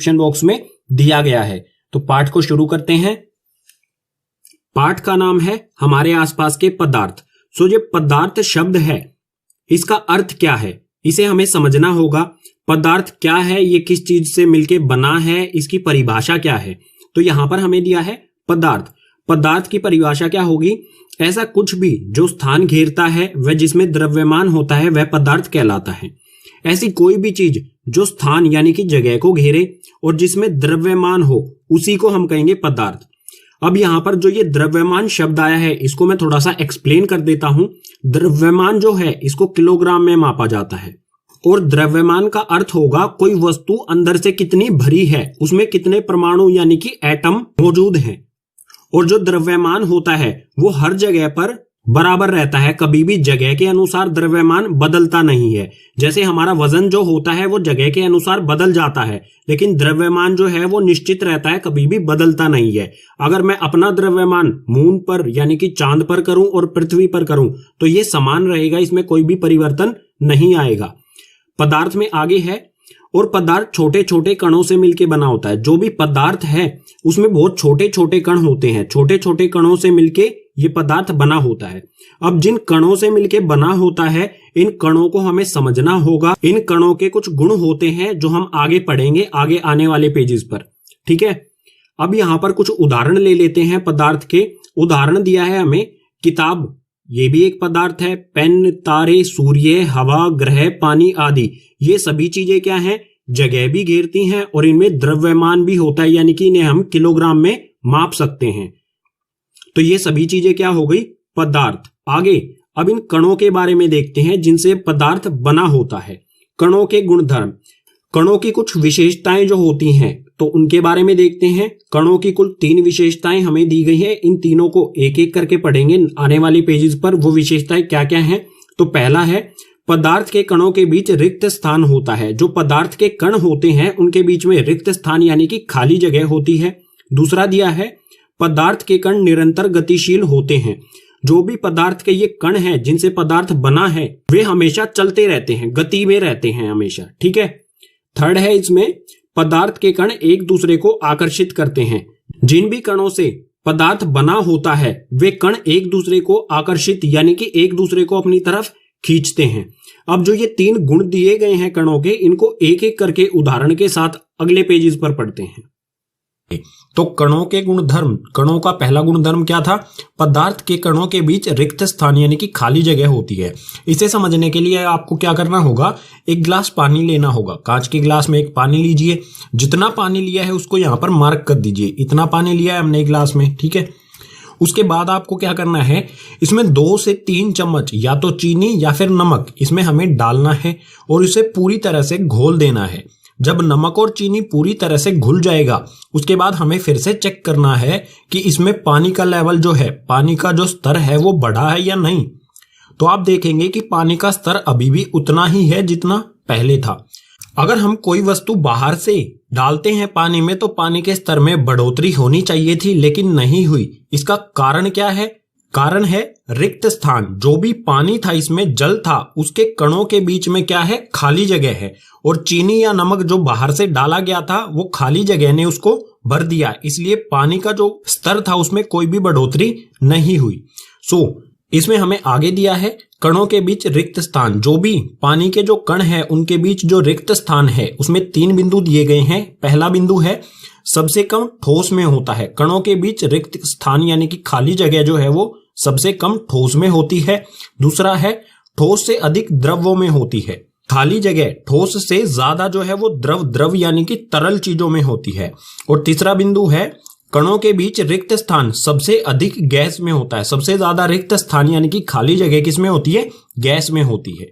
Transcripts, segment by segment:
Description box में दिया गया है। तो पाठ को शुरू करते हैं। पाठ का नाम है हमारे आसपास के पदार्थ। सो जो पदार्थ शब्द है इसका अर्थ क्या है, इसे हमें समझना होगा। पदार्थ क्या है, ये किस चीज से मिलके बना है, इसकी परिभाषा क्या है। तो यहां पर हमें दिया है पदार्थ। पदार्थ की परिभाषा क्या होगी, ऐसा कुछ भी जो स्थान घेरता है वह जिसमें द्रव्यमान होता है वह पदार्थ कहलाता है। ऐसी कोई भी चीज जो स्थान यानी कि जगह को घेरे और जिसमें द्रव्यमान हो उसी को हम कहेंगे पदार्थ। अब यहां पर जो ये द्रव्यमान शब्द आया है इसको मैं थोड़ा सा एक्सप्लेन कर देता हूं। द्रव्यमान जो है इसको किलोग्राम में मापा जाता है और द्रव्यमान का अर्थ होगा कोई वस्तु अंदर से कितनी भरी है, उसमें कितने परमाणु यानी कि एटम मौजूद हैं। और जो द्रव्यमान होता है वो हर जगह पर बराबर रहता है, कभी भी जगह के अनुसार द्रव्यमान बदलता नहीं है। जैसे हमारा वजन जो होता है वो जगह के अनुसार बदल जाता है, लेकिन द्रव्यमान जो है वो निश्चित रहता है, कभी भी बदलता नहीं है। अगर मैं अपना द्रव्यमान मून पर यानी कि चांद पर करूं और पृथ्वी पर करूं तो ये समान रहेगा, इसमें कोई भी परिवर्तन नहीं आएगा। पदार्थ में आगे है, और पदार्थ छोटे छोटे कणों से मिलकर बना होता है। जो भी पदार्थ है उसमें बहुत छोटे छोटे कण होते हैं, छोटे छोटे कणों से मिलके ये पदार्थ बना होता है। अब जिन कणों से मिलके बना होता है इन कणों को हमें समझना होगा। इन कणों के कुछ गुण होते हैं जो हम आगे पढ़ेंगे आगे आने वाले पेजेस पर, ठीक है। अब यहां पर कुछ उदाहरण ले लेते हैं पदार्थ के। उदाहरण दिया है हमें किताब, ये भी एक पदार्थ है। पेन, तारे, सूर्य, हवा, ग्रह, पानी आदि ये सभी चीजें क्या हैं, जगह भी घेरती हैं और इनमें द्रव्यमान भी होता है, यानी कि इन्हें हम किलोग्राम में माप सकते हैं। तो ये सभी चीजें क्या हो गई, पदार्थ। आगे अब इन कणों के बारे में देखते हैं जिनसे पदार्थ बना होता है। कणों के गुणधर्म, कणों की कुछ विशेषताएं जो होती हैं तो उनके बारे में देखते हैं। कणों की कुल 3 विशेषताएं हमें दी गई है, इन तीनों को एक एक करके पढ़ेंगे आने वाली पेजेस पर। वो विशेषताएं क्या क्या हैं, तो पहला है पदार्थ के कणों के बीच रिक्त स्थान होता है। जो पदार्थ के कण होते हैं उनके बीच में रिक्त स्थान यानी कि खाली जगह होती है। दूसरा दिया है पदार्थ के कण निरंतर गतिशील होते हैं। जो भी पदार्थ के ये कण हैं जिनसे पदार्थ बना है वे हमेशा चलते रहते हैं, गति में रहते हैं हमेशा, ठीक है। थर्ड है इसमें पदार्थ के कण एक दूसरे को आकर्षित करते हैं। जिन भी कणों से पदार्थ बना होता है वे कण एक दूसरे को आकर्षित यानी कि एक दूसरे को अपनी तरफ खींचते हैं। अब जो ये 3 गुण दिए गए हैं कणों के, इनको एक एक करके उदाहरण के साथ अगले पेजेस पर पढ़ते हैं। तो कणों के गुणधर्म, कणों का पहला गुणधर्म क्या था, पदार्थ के कणों के बीच रिक्त स्थान यानी कि खाली जगह होती है। इसे समझने के लिए आपको क्या करना होगा, एक गिलास पानी लेना होगा। कांच के गिलास में एक पानी लीजिए, जितना पानी लिया है उसको यहां पर मार्क कर दीजिए, इतना पानी लिया है हमने गिलास में, ठीक है। उसके बाद आपको क्या करना है, इसमें 2 से 3 चम्मच या तो चीनी या फिर नमक इसमें हमें डालना है और इसे पूरी तरह से घोल देना है। जब नमक और चीनी पूरी तरह से घुल जाएगा उसके बाद हमें फिर से चेक करना है कि इसमें पानी का लेवल जो है, पानी का जो स्तर है वो बढ़ा है या नहीं। तो आप देखेंगे कि पानी का स्तर अभी भी उतना ही है जितना पहले था। अगर हम कोई वस्तु बाहर से डालते हैं पानी में तो पानी के स्तर में बढ़ोतरी होनी चाहिए थी लेकिन नहीं हुई। इसका कारण क्या है, कारण है रिक्त स्थान। जो भी पानी था इसमें जल था, उसके कणों के बीच में क्या है, खाली जगह है। और चीनी या नमक जो बाहर से डाला गया था वो खाली जगह ने उसको भर दिया, इसलिए पानी का जो स्तर था उसमें कोई भी बढ़ोतरी नहीं हुई। इसमें हमें आगे दिया है कणों के बीच रिक्त स्थान। जो भी पानी के जो कण है उनके बीच जो रिक्त स्थान है उसमें 3 बिंदु दिए गए हैं। पहला बिंदु है सबसे कम ठोस में होता है। कणों के बीच रिक्त स्थान यानी कि खाली जगह जो है वो सबसे कम ठोस में होती है। दूसरा है ठोस से अधिक द्रवों में होती है। खाली जगह ठोस से ज्यादा जो है वो द्रव यानी कि तरल चीजों में होती है। और तीसरा बिंदु है कणों के बीच रिक्त स्थान सबसे अधिक गैस में होता है। सबसे ज्यादा रिक्त स्थान यानी कि खाली जगह किसमें होती है, गैस में होती है।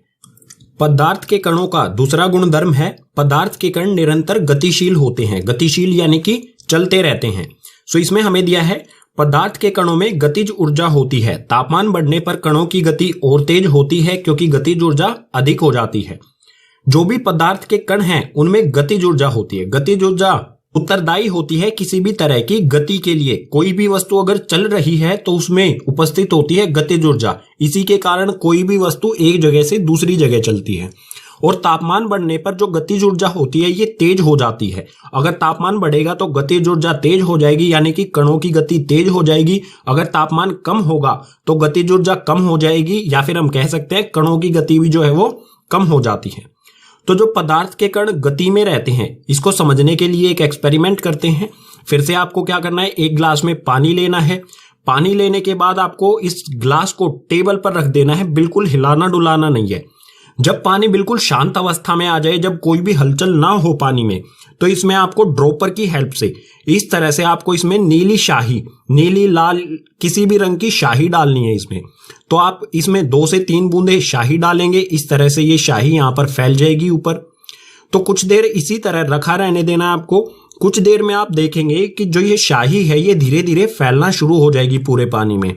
पदार्थ के कणों का दूसरा गुणधर्म है पदार्थ के कण निरंतर गतिशील होते हैं। गतिशील यानी कि चलते रहते हैं। इसमें हमें दिया है पदार्थ के कणों में गतिज ऊर्जा होती है। तापमान बढ़ने पर कणों की गति और तेज होती है क्योंकि गतिज ऊर्जा अधिक हो जाती है। जो भी पदार्थ के कण हैं उनमें गतिज ऊर्जा होती है। गतिज ऊर्जा उत्तरदायी होती है किसी भी तरह की गति के लिए। कोई भी वस्तु अगर चल रही है तो उसमें उपस्थित होती है गतिज ऊर्जा। इसी के कारण कोई भी वस्तु एक जगह से दूसरी जगह चलती है। और तापमान बढ़ने पर जो गतिज ऊर्जा होती है ये तेज हो जाती है। अगर तापमान बढ़ेगा तो गतिज ऊर्जा तेज हो जाएगी, यानी कि कणों की गति तेज हो जाएगी। अगर तापमान कम होगा तो गतिज ऊर्जा कम हो जाएगी, या फिर हम कह सकते हैं कणों की गति भी जो है वो कम हो जाती है। तो जो पदार्थ के कण गति में रहते हैं, इसको समझने के लिए एक एक्सपेरिमेंट करते हैं। फिर से आपको क्या करना है, एक ग्लास में पानी लेना है। पानी लेने के बाद आपको इस ग्लास को टेबल पर रख देना है, बिल्कुल हिलाना डुलाना नहीं है। जब पानी बिल्कुल शांत अवस्था में आ जाए, जब कोई भी हलचल ना हो पानी में, तो इसमें आपको ड्रॉपर की हेल्प से इस तरह से आपको इसमें नीली शाही, नीली लाल किसी भी रंग की शाही डालनी है इसमें। तो आप इसमें 2 से 3 बूंदे शाही डालेंगे। इस तरह से ये शाही यहां पर फैल जाएगी ऊपर। तो कुछ देर इसी तरह रखा रहने देना है आपको। कुछ देर में आप देखेंगे कि जो ये शाही है ये धीरे धीरे फैलना शुरू हो जाएगी पूरे पानी में।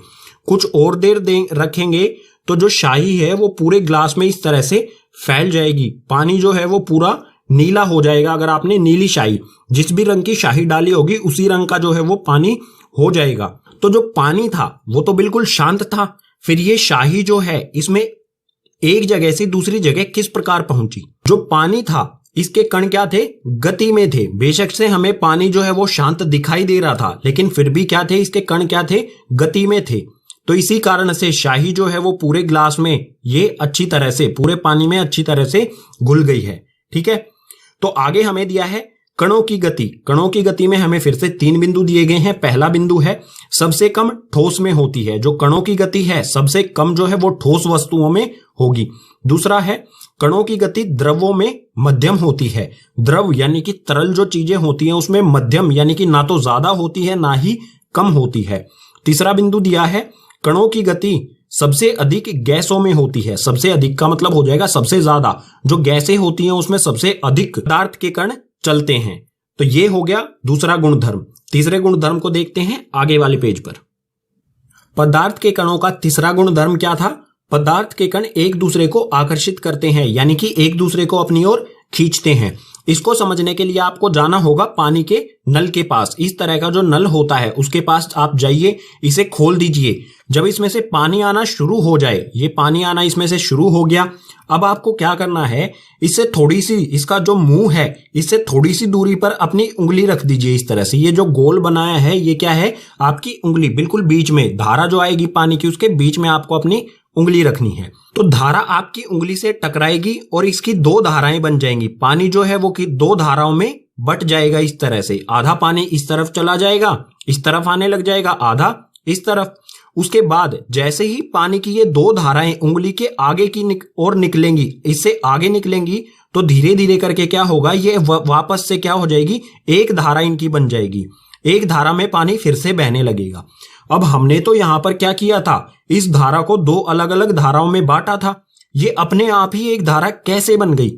कुछ और देर रखेंगे तो जो शाही है वो पूरे ग्लास में इस तरह से फैल जाएगी। पानी जो है वो पूरा नीला हो जाएगा। अगर आपने नीली शाही, जिस भी रंग की शाही डाली होगी उसी रंग का जो है वो पानी हो जाएगा। तो जो पानी था वो तो बिल्कुल शांत था। फिर ये शाही जो है इसमें एक जगह से दूसरी जगह किस प्रकार पहुंची। जो पानी था इसके कण क्या थे, गति में थे। बेशक से हमें पानी जो है वो शांत दिखाई दे रहा था, लेकिन फिर भी क्या थे, इसके कण क्या थे, गति में थे। तो इसी कारण से शाही जो है वो पूरे ग्लास में ये अच्छी तरह से पूरे पानी में अच्छी तरह से घुल गई है। ठीक है, तो आगे हमें दिया है कणों की गति। कणों की गति में हमें फिर से 3 बिंदु दिए गए हैं। पहला बिंदु है सबसे कम ठोस में होती है। जो कणों की गति है सबसे कम जो है वो ठोस वस्तुओं में होगी। दूसरा है कणों की गति द्रवों में मध्यम होती है। द्रव यानी कि तरल जो चीजें होती हैं उसमें मध्यम यानी कि ना तो ज्यादा होती है ना ही कम होती है। तीसरा बिंदु दिया है कणों की गति सबसे अधिक गैसों में होती है। सबसे अधिक का मतलब हो जाएगा सबसे ज्यादा। जो गैसें होती हैं उसमें सबसे अधिक पदार्थ के कण चलते हैं। तो ये हो गया दूसरा गुणधर्म। तीसरे गुणधर्म को देखते हैं आगे वाले पेज पर। पदार्थ के कणों का तीसरा गुणधर्म क्या था, पदार्थ के कण एक दूसरे को आकर्षित करते हैं, यानी कि एक दूसरे को अपनी ओर खींचते हैं। इसको समझने के लिए आपको जाना होगा पानी के नल के पास। इस तरह का जो नल होता है उसके पास आप जाइए, इसे खोल दीजिए। जब इसमें से पानी आना शुरू हो जाए, ये पानी आना इसमें से शुरू हो गया, अब आपको क्या करना है, इससे थोड़ी सी, इसका जो मुंह है इससे थोड़ी सी दूरी पर अपनी उंगली रख दीजिए। इस तरह से ये जो गोल बनाया है ये क्या है, आपकी उंगली। बिल्कुल बीच में धारा जो आएगी पानी की उसके बीच में आपको अपनी उंगली रखनी है। तो धारा आपकी उंगली से टकराएगी और इसकी 2 धाराएं बन जाएंगी। पानी जो है वो की 2 धाराओं में बट जाएगा इस तरह से। आधा पानी इस तरफ चला जाएगा, इस तरफ आने लग जाएगा, आधा इस तरफ। उसके बाद जैसे ही पानी की ये 2 धाराएं उंगली के आगे की ओर निकलेंगी, इससे आगे निकलेंगी, तो धीरे धीरे करके क्या होगा, ये वापस से क्या हो जाएगी, एक धारा इनकी बन जाएगी। एक धारा में पानी फिर से बहने लगेगा। अब हमने तो यहां पर क्या किया था, इस धारा को 2 अलग अलग धाराओं में बांटा था। ये अपने आप ही एक धारा कैसे बन गई,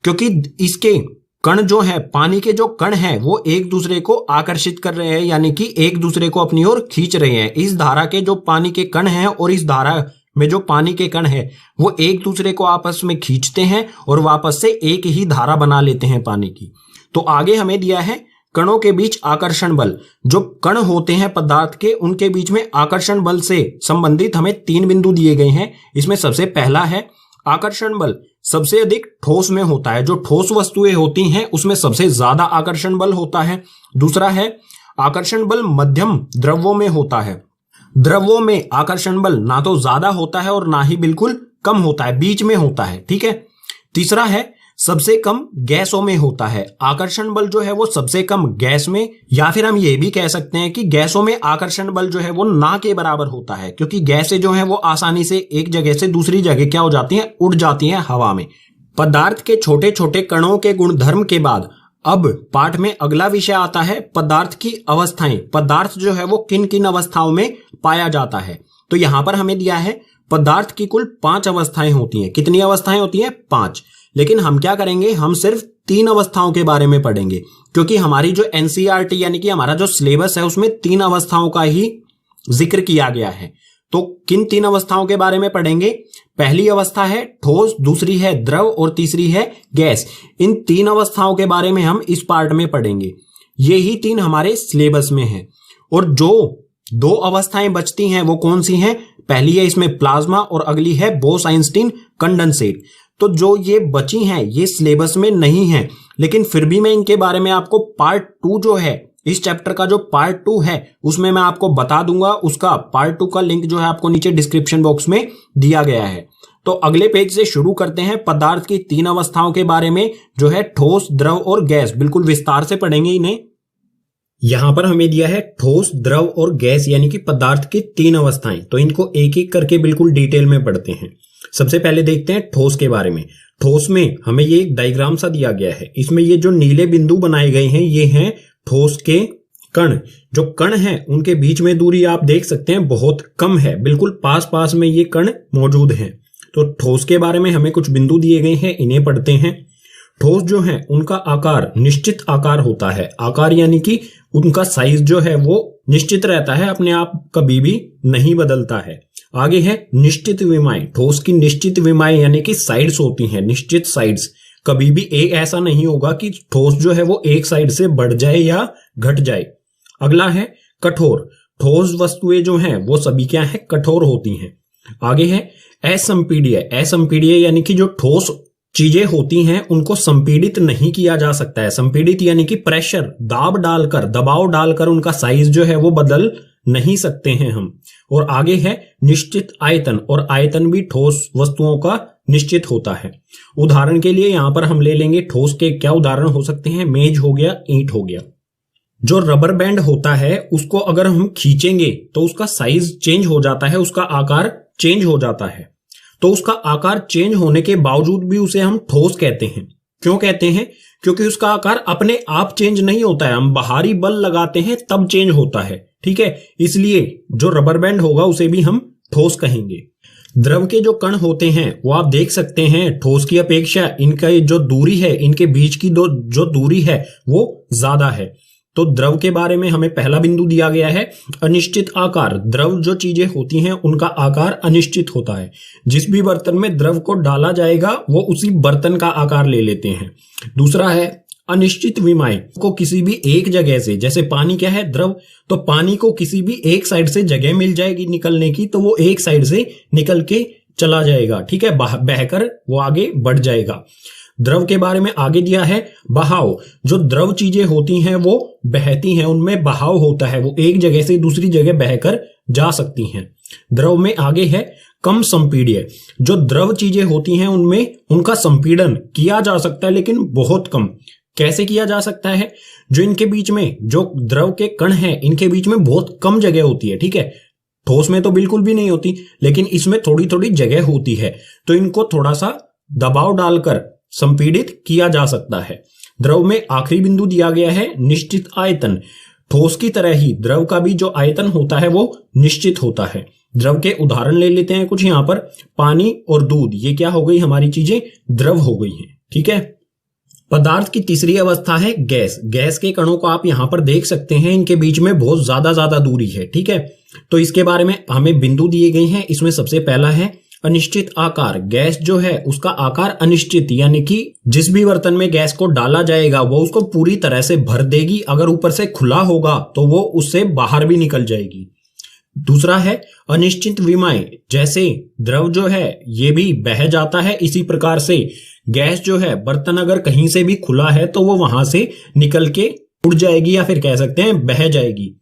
क्योंकि इसके कण जो है, पानी के जो कण हैं वो एक दूसरे को आकर्षित कर रहे हैं, यानी कि एक दूसरे को अपनी ओर खींच रहे हैं। इस धारा के जो पानी के कण हैं और इस धारा में जो पानी के कण है वो एक दूसरे को आपस में खींचते हैं और वापस से एक ही धारा बना लेते हैं पानी की। तो आगे हमें दिया है कणों के बीच आकर्षण बल। जो कण होते हैं पदार्थ के, उनके बीच में आकर्षण बल से संबंधित हमें 3 बिंदु दिए गए हैं। इसमें सबसे पहला है आकर्षण बल सबसे अधिक ठोस में होता है। जो ठोस वस्तुएं होती हैं उसमें सबसे ज्यादा आकर्षण बल होता है। दूसरा है आकर्षण बल मध्यम द्रव्यों में होता है। द्रव्यों में आकर्षण बल ना तो ज्यादा होता है और ना ही बिल्कुल कम होता है, बीच में होता है। ठीक है। तीसरा है सबसे कम गैसों में होता है। आकर्षण बल जो है वो सबसे कम गैस में, या फिर हम ये भी कह सकते हैं कि गैसों में आकर्षण बल जो है वो ना के बराबर होता है, क्योंकि गैसें जो है वो आसानी से एक जगह से दूसरी जगह क्या हो जाती हैं, उड़ जाती हैं हवा में। पदार्थ के छोटे छोटे कणों के गुणधर्म के बाद अब पाठ में अगला विषय आता है पदार्थ की अवस्थाएं। पदार्थ जो है वो किन किन अवस्थाओं में पाया जाता है। तो यहां पर हमें दिया है पदार्थ की कुल 5 अवस्थाएं होती हैं। कितनी अवस्थाएं होती हैं? 5। लेकिन हम क्या करेंगे, हम सिर्फ 3 अवस्थाओं के बारे में पढ़ेंगे, क्योंकि हमारी जो एनसीईआरटी यानी कि हमारा जो सिलेबस है उसमें 3 अवस्थाओं का ही जिक्र किया गया है। तो किन 3 अवस्थाओं के बारे में पढ़ेंगे? पहली अवस्था है ठोस, दूसरी है द्रव और तीसरी है गैस। इन 3 अवस्थाओं के बारे में हम इस पार्ट में पढ़ेंगे। ये ही 3 हमारे सिलेबस में हैं। और जो 2 अवस्थाएं बचती हैं वो कौन सी हैं? पहली है इसमें प्लाज्मा और अगली है बोस-आइंस्टीन कंडेंसेट। तो जो ये बची हैं ये सिलेबस में नहीं है, लेकिन फिर भी मैं इनके बारे में आपको पार्ट 2 जो है, इस चैप्टर का जो पार्ट 2 है उसमें मैं आपको बता दूंगा। उसका पार्ट 2 का लिंक जो है आपको नीचे डिस्क्रिप्शन बॉक्स में दिया गया है। तो अगले पेज से शुरू करते हैं। पदार्थ की 3 अवस्थाओं के बारे में जो है ठोस, द्रव और गैस, बिल्कुल विस्तार से पढ़ेंगे इन्हें। यहां पर हमें दिया है ठोस, द्रव और गैस यानी कि पदार्थ की 3 अवस्थाएं। तो इनको एक एक करके बिल्कुल डिटेल में पढ़ते हैं। सबसे पहले देखते हैं ठोस के बारे में। ठोस में हमें ये एक डायग्राम सा दिया गया है। इसमें ये जो नीले बिंदु बनाए गए हैं ये हैं ठोस के कण। जो कण हैं उनके बीच में दूरी आप देख सकते हैं बहुत कम है, बिल्कुल पास पास में ये कण मौजूद हैं। तो ठोस के बारे में हमें कुछ बिंदु दिए गए हैं, इन्हें पढ़ते हैं। ठोस जो है उनका आकार निश्चित आकार होता है। आकार यानी कि उनका साइज जो है वो निश्चित रहता है, अपने आप कभी भी नहीं बदलता है। आगे है निश्चित विमाएं। ठोस की निश्चित विमाएं यानी कि साइड्स होती हैं, निश्चित साइड्स। कभी भी एक ऐसा नहीं होगा कि ठोस जो है वो एक साइड से बढ़ जाए या घट जाए। अगला है कठोर। ठोस वस्तुएं जो हैं वो सभी क्या है, कठोर होती हैं। आगे है असंपीड्य। असंपीड्य यानी कि जो ठोस चीजें होती हैं उनको संपीड़ित नहीं किया जा सकता है। संपीड़ित यानी कि प्रेशर, दबाव डालकर उनका साइज जो है वो बदल नहीं सकते हैं हम। और आगे है निश्चित आयतन। और आयतन भी ठोस वस्तुओं का निश्चित होता है। उदाहरण के लिए यहां पर हम ले लेंगे ठोस के क्या उदाहरण हो सकते हैं, मेज हो गया, ईंट हो गया। जो रबर बैंड होता है उसको अगर हम खींचेंगे तो उसका साइज चेंज हो जाता है, उसका आकार चेंज हो जाता है। तो उसका आकार चेंज होने के बावजूद भी उसे हम ठोस कहते हैं। क्यों कहते हैं? क्योंकि उसका आकार अपने आप चेंज नहीं होता है, हम बाहरी बल लगाते हैं तब चेंज होता है। ठीक है, इसलिए जो रबर बैंड होगा उसे भी हम ठोस कहेंगे। द्रव के जो कण होते हैं वो आप देख सकते हैं ठोस की अपेक्षा इनका जो दूरी है, इनके बीच की जो दूरी है वो ज्यादा है। तो द्रव के बारे में हमें पहला बिंदु दिया गया है अनिश्चित आकार। द्रव जो चीजें होती हैं उनका आकार अनिश्चित होता है। जिस भी बर्तन में द्रव को डाला जाएगा वो उसी बर्तन का आकार ले लेते हैं। दूसरा है अनिश्चित विमाएं। को किसी भी एक जगह से, जैसे पानी क्या है, द्रव, तो पानी को किसी भी एक साइड से जगह मिल जाएगी निकलने की, तो वो एक साइड से निकल के चला जाएगा। ठीक है, बहकर वो आगे बढ़ जाएगा। द्रव के बारे में आगे दिया है बहाव। जो द्रव चीजें होती हैं वो बहती हैं, उनमें बहाव होता है, वो एक जगह से दूसरी जगह बहकर जा सकती हैं। द्रव में आगे है कम संपीड्य। जो द्रव चीजें होती हैं उनमें उनका संपीड़न किया जा सकता है लेकिन बहुत कम। कैसे किया जा सकता है? जो इनके बीच में जो द्रव के कण हैं इनके बीच में बहुत कम जगह होती है। ठीक है, ठोस में तो बिल्कुल भी नहीं होती, लेकिन इसमें थोड़ी थोड़ी जगह होती है, तो इनको थोड़ा सा दबाव डालकर संपीड़ित किया जा सकता है। द्रव में आखिरी बिंदु दिया गया है निश्चित आयतन। ठोस की तरह ही द्रव का भी जो आयतन होता है वो निश्चित होता है। द्रव के उदाहरण ले लेते हैं कुछ यहाँ पर। पानी और दूध, ये क्या हो गई, हमारी चीजें द्रव हो गई हैं। ठीक है, पदार्थ की तीसरी अवस्था है गैस। गैस के कणों को आप यहां पर देख सकते हैं, इनके बीच में बहुत ज्यादा दूरी है। ठीक है, तो इसके बारे में हमें बिंदु दिए गए हैं। इसमें सबसे पहला है अनिश्चित आकार। गैस जो है उसका आकार अनिश्चित, यानी कि जिस भी बर्तन में गैस को डाला जाएगा वो उसको पूरी तरह से भर देगी। अगर ऊपर से खुला होगा तो वो उससे बाहर भी निकल जाएगी। दूसरा है अनिश्चित विमाएं। जैसे द्रव जो है ये भी बह जाता है, इसी प्रकार से गैस जो है, बर्तन अगर कहीं से भी खुला है तो वो वहां से निकल के उड़ जाएगी या फिर कह सकते हैं बह जाएगी।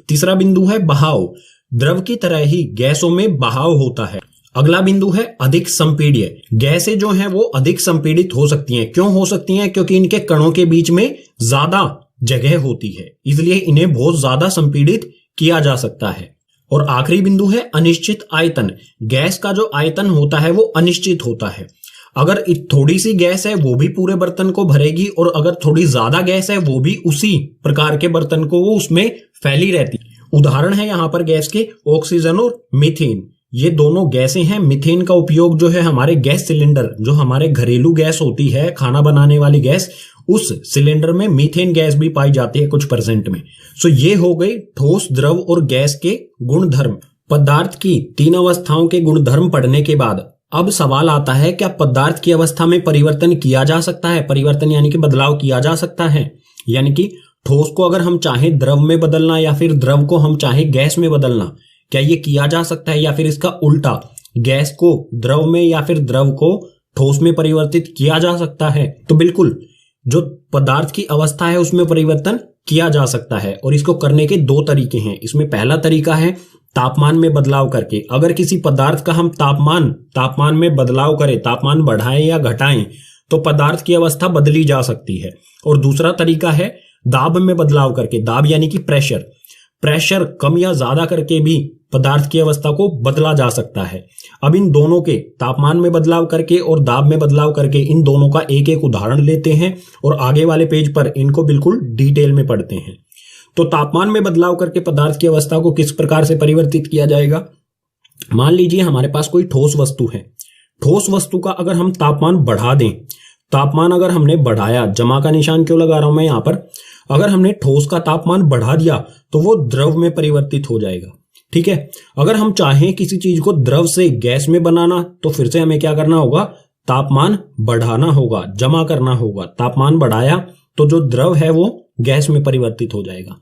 तीसरा बिंदु है बहाव। द्रव की तरह ही गैसों में बहाव होता है। अगला बिंदु है अधिक संपीड्य। गैसें जो हैं वो अधिक संपीड़ित हो सकती हैं। क्यों हो सकती हैं? क्योंकि इनके कणों के बीच में ज्यादा जगह होती है, इसलिए इन्हें बहुत ज्यादा संपीड़ित किया जा सकता है। और आखिरी बिंदु है अनिश्चित आयतन। गैस का जो आयतन होता है वो अनिश्चित होता है। अगर थोड़ी सी गैस है वो भी पूरे बर्तन को भरेगी, और अगर थोड़ी ज्यादा गैस है वो भी उसी प्रकार के बर्तन को वो उसमें फैली रहती। उदाहरण है यहाँ पर गैस के ऑक्सीजन और मीथेन। ये दोनों गैसें हैं। मीथेन का उपयोग जो है हमारे गैस सिलेंडर, जो हमारे घरेलू गैस होती है, खाना बनाने वाली गैस, उस सिलेंडर में मीथेन गैस भी पाई जाती है कुछ % में। सो ये हो गई ठोस, द्रव और गैस के गुणधर्म। पदार्थ की 3 अवस्थाओं के गुणधर्म पढ़ने के बाद अब सवाल आता है, क्या पदार्थ की अवस्था में परिवर्तन किया जा सकता है? परिवर्तन यानी कि बदलाव किया जा सकता है। यानी कि ठोस को अगर हम चाहें द्रव में बदलना या फिर द्रव को हम चाहें गैस में बदलना, क्या ये किया जा सकता है? या फिर इसका उल्टा, गैस को द्रव में या फिर द्रव को ठोस में परिवर्तित किया जा सकता है? तो बिल्कुल, जो पदार्थ की अवस्था है उसमें परिवर्तन किया जा सकता है, और इसको करने के दो तरीके हैं। इसमें पहला तरीका है तापमान में बदलाव करके। अगर किसी पदार्थ का हम तापमान में बदलाव करें, तापमान बढ़ाएं या घटाएं, तो पदार्थ की अवस्था बदली जा सकती है। और दूसरा तरीका है दाब में बदलाव करके। दाब यानी कि प्रेशर कम या ज्यादा करके भी पदार्थ की अवस्था को बदला जा सकता है। अब इन दोनों के, तापमान में बदलाव करके और दाब में बदलाव करके, इन दोनों का एक एक उदाहरण लेते हैं और आगे वाले पेज पर इनको बिल्कुल डिटेल में पढ़ते हैं। तो तापमान में बदलाव करके पदार्थ की अवस्था को किस प्रकार से परिवर्तित किया जाएगा? मान लीजिए हमारे पास कोई ठोस वस्तु है। ठोस वस्तु का अगर हम तापमान बढ़ा दें, तापमान अगर हमने बढ़ाया, जमा का निशान क्यों लगा रहा हूं मैं यहां पर, अगर हमने ठोस का तापमान बढ़ा दिया तो वो द्रव में परिवर्तित हो जाएगा। ठीक है। अगर हम चाहें किसी चीज को द्रव से गैस में बनाना, तो फिर से हमें क्या करना होगा? तापमान बढ़ाना होगा, जमा करना होगा। तापमान बढ़ाया तो जो द्रव है वो गैस में परिवर्तित हो जाएगा।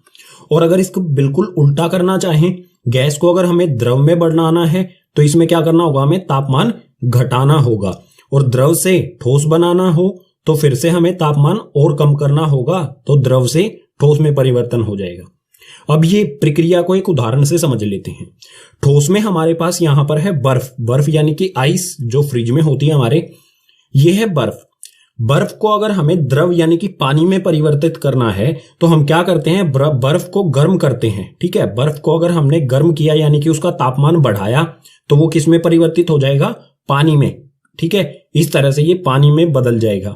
और अगर इसको बिल्कुल उल्टा करना चाहें, गैस को अगर हमें द्रव में बनाना है, तो इसमें क्या करना होगा? हमें तापमान घटाना होगा। और द्रव से ठोस बनाना हो तो फिर से हमें तापमान और कम करना होगा, तो द्रव से ठोस में परिवर्तन हो जाएगा। अब ये प्रक्रिया को एक उदाहरण से समझ लेते हैं। ठोस में हमारे पास यहां पर है बर्फ यानी कि आइस, जो फ्रिज में होती है हमारे, ये है बर्फ को अगर हमें द्रव यानी कि पानी में परिवर्तित करना है, तो हम क्या करते हैं? बर्फ को गर्म करते हैं। ठीक है। बर्फ को अगर हमने गर्म किया यानी कि उसका तापमान बढ़ाया, तो वो किस में परिवर्तित हो जाएगा? पानी में। ठीक है। इस तरह से ये पानी में बदल जाएगा।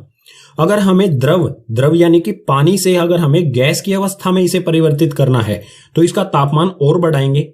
अगर हमें द्रव यानी कि पानी से अगर हमें गैस की अवस्था में इसे परिवर्तित करना है, तो इसका तापमान और बढ़ाएंगे,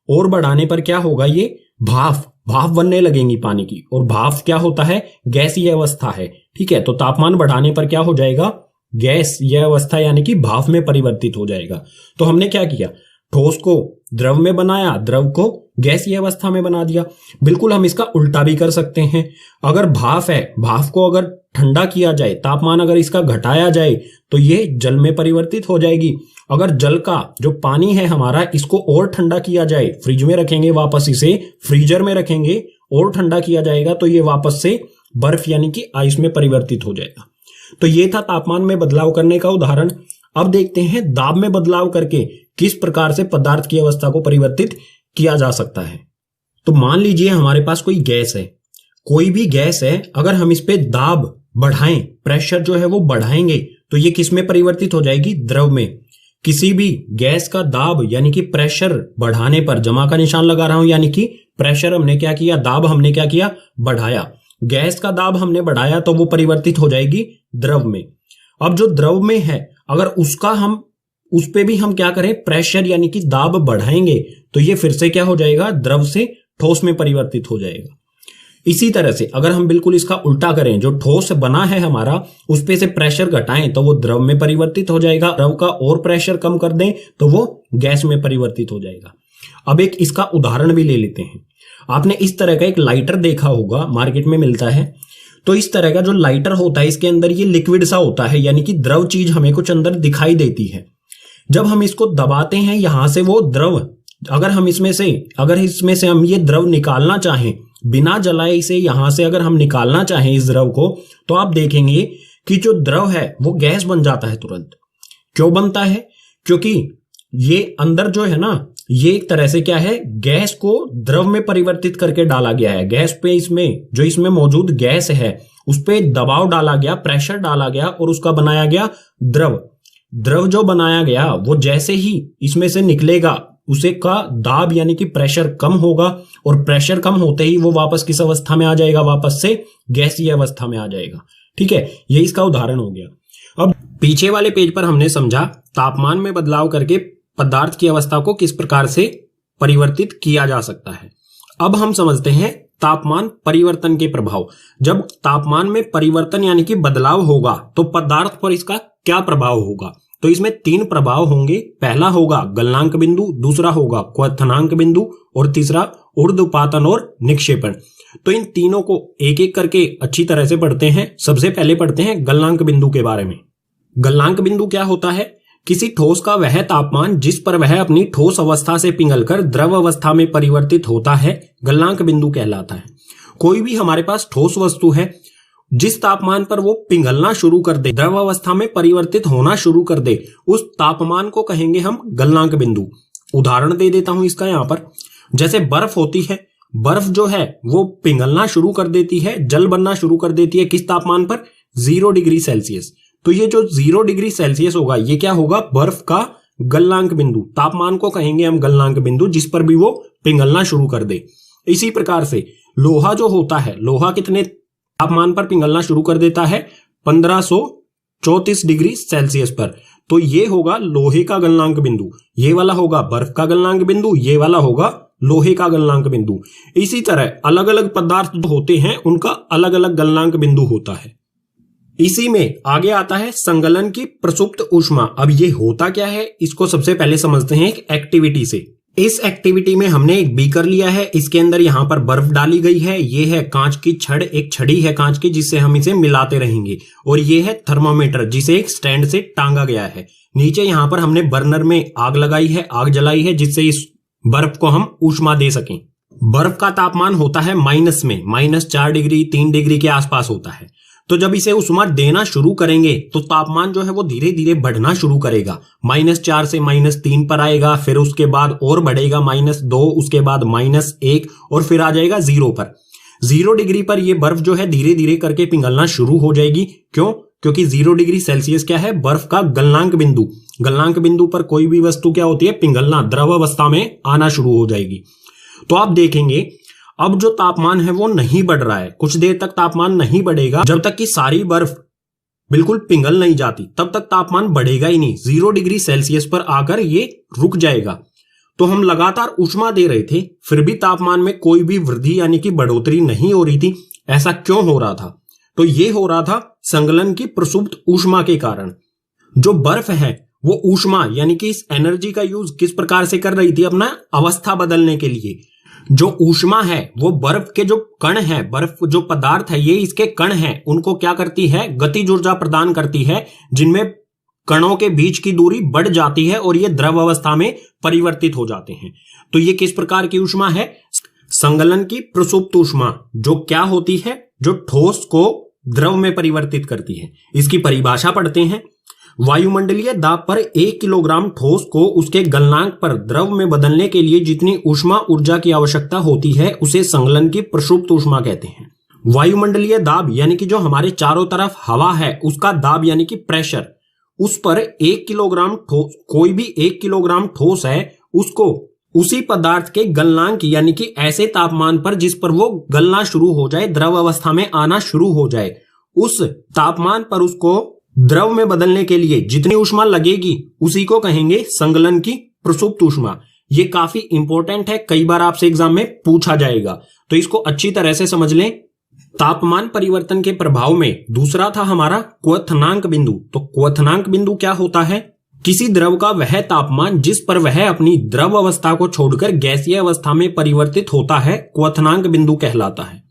और बढ़ाने पर क्या होगा? ये भाप बनने लगेंगी पानी की, और भाप क्या होता है? गैसीय अवस्था है। ठीक है। तो तापमान बढ़ाने पर क्या हो जाएगा? गैस यह अवस्था यानी कि भाप में परिवर्तित हो जाएगा। तो हमने क्या किया? ठोस को द्रव में बनाया, द्रव को गैसीय अवस्था में बना दिया। बिल्कुल हम इसका उल्टा भी कर सकते हैं। अगर भाप है, भाप को अगर ठंडा किया जाए, तापमान अगर इसका घटाया जाए, तो ये जल में परिवर्तित हो जाएगी। अगर जल का जो पानी है हमारा, इसको और ठंडा किया जाए, फ्रिज में रखेंगे, वापस इसे फ्रीजर में रखेंगे और ठंडा किया जाएगा, तो ये वापस से बर्फ यानी कि आइस में परिवर्तित हो जाएगा। तो ये था तापमान में बदलाव करने का उदाहरण। अब देखते हैं दाब में बदलाव करके किस प्रकार से पदार्थ की अवस्था को परिवर्तित किया जा सकता है। तो मान लीजिए हमारे पास कोई गैस है, कोई भी गैस है, अगर हम इस पे दाब बढ़ाएं, प्रेशर जो है वो बढ़ाएंगे, तो ये किस में परिवर्तित हो जाएगी? द्रव में। किसी भी गैस का दाब यानी कि प्रेशर बढ़ाने पर, जमा का निशान लगा रहा हूं, यानी कि प्रेशर हमने क्या किया? दाब हमने क्या किया? बढ़ाया। गैस का दाब हमने बढ़ाया तो वो परिवर्तित हो जाएगी द्रव में। अब जो द्रव में है, अगर उस पे भी हम क्या करें? प्रेशर यानी कि दाब बढ़ाएंगे, तो ये फिर से क्या हो जाएगा? द्रव से ठोस में परिवर्तित हो जाएगा। इसी तरह से अगर हम बिल्कुल इसका उल्टा करें, जो ठोस बना है हमारा, उस पे से प्रेशर घटाएं, तो वो द्रव में परिवर्तित हो जाएगा। द्रव का और प्रेशर कम कर दें तो वो गैस में परिवर्तित हो जाएगा। अब एक इसका उदाहरण भी ले लेते हैं। आपने इस तरह का एक लाइटर देखा होगा, मार्केट में मिलता है। तो इस तरह का जो लाइटर होता है, इसके अंदर ये लिक्विड सा होता है, यानी कि द्रव चीज हमें कुछ अंदर दिखाई देती है। जब हम इसको दबाते हैं, यहां से वो द्रव, अगर इसमें से हम ये द्रव निकालना चाहें, बिना जलाए इसे यहां से अगर हम निकालना चाहें इस द्रव को, तो आप देखेंगे कि जो द्रव है वो गैस बन जाता है तुरंत। क्यों बनता है? क्योंकि ये अंदर जो है ना, ये एक तरह से क्या है? गैस को द्रव में परिवर्तित करके डाला गया है। गैस पे इसमें मौजूद गैस है, उस पे दबाव डाला गया, प्रेशर डाला गया और उसका बनाया गया द्रव जो बनाया गया, वो जैसे ही इसमें से निकलेगा, उसे का दाब यानी कि प्रेशर कम होगा, और प्रेशर कम होते ही वो वापस किस अवस्था में आ जाएगा? वापस से गैसीय अवस्था में आ जाएगा। ठीक है। ये इसका उदाहरण हो गया। अब पीछे वाले पेज पर हमने समझा तापमान में बदलाव करके पदार्थ की अवस्था को किस प्रकार से परिवर्तित किया जा सकता है। अब हम समझते हैं तापमान परिवर्तन के प्रभाव। जब तापमान में परिवर्तन यानी कि बदलाव होगा, तो पदार्थ पर इसका क्या प्रभाव होगा? तो इसमें 3 प्रभाव होंगे। पहला होगा गलनांक बिंदु, दूसरा होगा क्वथनांक बिंदु, और तीसरा ऊर्ध्वपातन और निक्षेपण। तो इन तीनों को एक एक करके अच्छी तरह से पढ़ते हैं। सबसे पहले पढ़ते हैं गलनांक बिंदु के बारे में। गलनांक बिंदु क्या होता है? किसी ठोस का वह तापमान जिस पर वह अपनी ठोस अवस्था से पिघलकर द्रव अवस्था में परिवर्तित होता है, गलनांक बिंदु कहलाता है। कोई भी हमारे पास ठोस वस्तु है, जिस तापमान पर वो पिघलना शुरू कर दे, द्रव अवस्था में परिवर्तित होना शुरू कर दे, उस तापमान को कहेंगे हम गलनांक बिंदु। उदाहरण दे देता हूं इसका यहां पर। जैसे बर्फ होती है, बर्फ जो है वो पिघलना शुरू कर देती है, जल बनना शुरू कर देती है किस तापमान पर? 0 डिग्री सेल्सियस। तो ये जो 0 डिग्री सेल्सियस होगा, ये क्या होगा? बर्फ का गलनांक बिंदु। तापमान को कहेंगे हम गलनांक बिंदु, जिस पर भी वो पिघलना शुरू कर दे। इसी प्रकार से लोहा जो होता है, लोहा कितने तापमान पर पिघलना शुरू कर देता है? 1534 डिग्री सेल्सियस पर। तो ये होगा लोहे का गलनांक बिंदु, ये वाला होगा बर्फ का गलनांक बिंदु, ये वाला होगा लोहे का गलनांक बिंदु। इसी तरह अलग अलग पदार्थ जो होते हैं उनका अलग अलग गलनांक बिंदु होता है। इसी में आगे आता है संगलन की प्रसुप्त ऊष्मा। अब ये होता क्या है, इसको सबसे पहले समझते हैं एक एक्टिविटी से। इस एक्टिविटी में हमने एक बीकर लिया है, इसके अंदर यहां पर बर्फ डाली गई है, ये है कांच की छड़, एक छड़ी है कांच की जिससे हम इसे मिलाते रहेंगे, और ये है थर्मामीटर जिसे एक स्टैंड से टांगा गया है। नीचे यहां पर हमने बर्नर में आग लगाई है, आग जलाई है, जिससे इस बर्फ को हम ऊष्मा दे सकें। बर्फ का तापमान होता है माइनस में, -4 डिग्री 3 डिग्री के आसपास होता है। तो जब इसे ऊष्मा देना शुरू करेंगे तो तापमान जो है वो धीरे धीरे बढ़ना शुरू करेगा। -4 से -3 पर आएगा, फिर उसके बाद और बढ़ेगा -2, उसके बाद -1 और फिर आ जाएगा 0 पर। 0 डिग्री पर यह बर्फ जो है धीरे धीरे करके पिघलना शुरू हो जाएगी। क्यों? क्योंकि 0 डिग्री सेल्सियस क्या है? बर्फ का गलनांक बिंदु। गलनांक बिंदु पर कोई भी वस्तु क्या होती है? पिघलना, द्रव अवस्था में आना शुरू हो जाएगी। तो आप देखेंगे अब जो तापमान है वो नहीं बढ़ रहा है, कुछ देर तक तापमान नहीं बढ़ेगा। जब तक कि सारी बर्फ बिल्कुल पिघल नहीं जाती तब तक तापमान बढ़ेगा ही नहीं। 0 डिग्री सेल्सियस पर आकर ये रुक जाएगा। तो हम लगातार ऊष्मा दे रहे थे, फिर भी तापमान में कोई भी वृद्धि यानी कि बढ़ोतरी नहीं हो रही थी। ऐसा क्यों हो रहा था? तो ये हो रहा था संगलन की प्रसुप्त ऊष्मा के कारण। जो बर्फ है वो ऊष्मा यानी कि इस एनर्जी का यूज किस प्रकार से कर रही थी? अपना अवस्था बदलने के लिए। जो ऊष्मा है वो बर्फ के जो कण है, बर्फ जो पदार्थ है, ये इसके कण हैं, उनको क्या करती है? गतिज ऊर्जा प्रदान करती है, जिनमें कणों के बीच की दूरी बढ़ जाती है और ये द्रव अवस्था में परिवर्तित हो जाते हैं। तो ये किस प्रकार की ऊष्मा है? संगलन की प्रसुप्त ऊष्मा। जो क्या होती है? जो ठोस को द्रव में परिवर्तित करती है। इसकी परिभाषा पढ़ते हैं। वायुमंडलीय दाब पर 1 किलोग्राम ठोस को उसके गलनांक पर द्रव में बदलने के लिए जितनी ऊष्मा ऊर्जा की आवश्यकता होती है उसे संगलन की प्रसुप्त ऊष्मा कहते हैं। वायुमंडलीय दाब यानी कि जो हमारे चारों तरफ हवा है उसका दाब यानी कि प्रेशर, उस पर 1 किलोग्राम ठोस, कोई भी 1 किलोग्राम ठोस है, उसको उसी पदार्थ के गलनांक यानी कि ऐसे तापमान पर जिस पर वो गलना शुरू हो जाए, द्रव अवस्था में आना शुरू हो जाए, उस तापमान पर उसको द्रव में बदलने के लिए जितनी ऊष्मा लगेगी उसी को कहेंगे संगलन की प्रसुप्त ऊष्मा। ये काफी इंपॉर्टेंट है, कई बार आपसे एग्जाम में पूछा जाएगा, तो इसको अच्छी तरह से समझ लें। तापमान परिवर्तन के प्रभाव में दूसरा था हमारा क्वथनांक बिंदु। तो क्वथनांक बिंदु क्या होता है? किसी द्रव का वह तापमान जिस पर वह अपनी द्रव अवस्था को छोड़कर गैसीय अवस्था में परिवर्तित होता है, क्वथनांक बिंदु कहलाता है।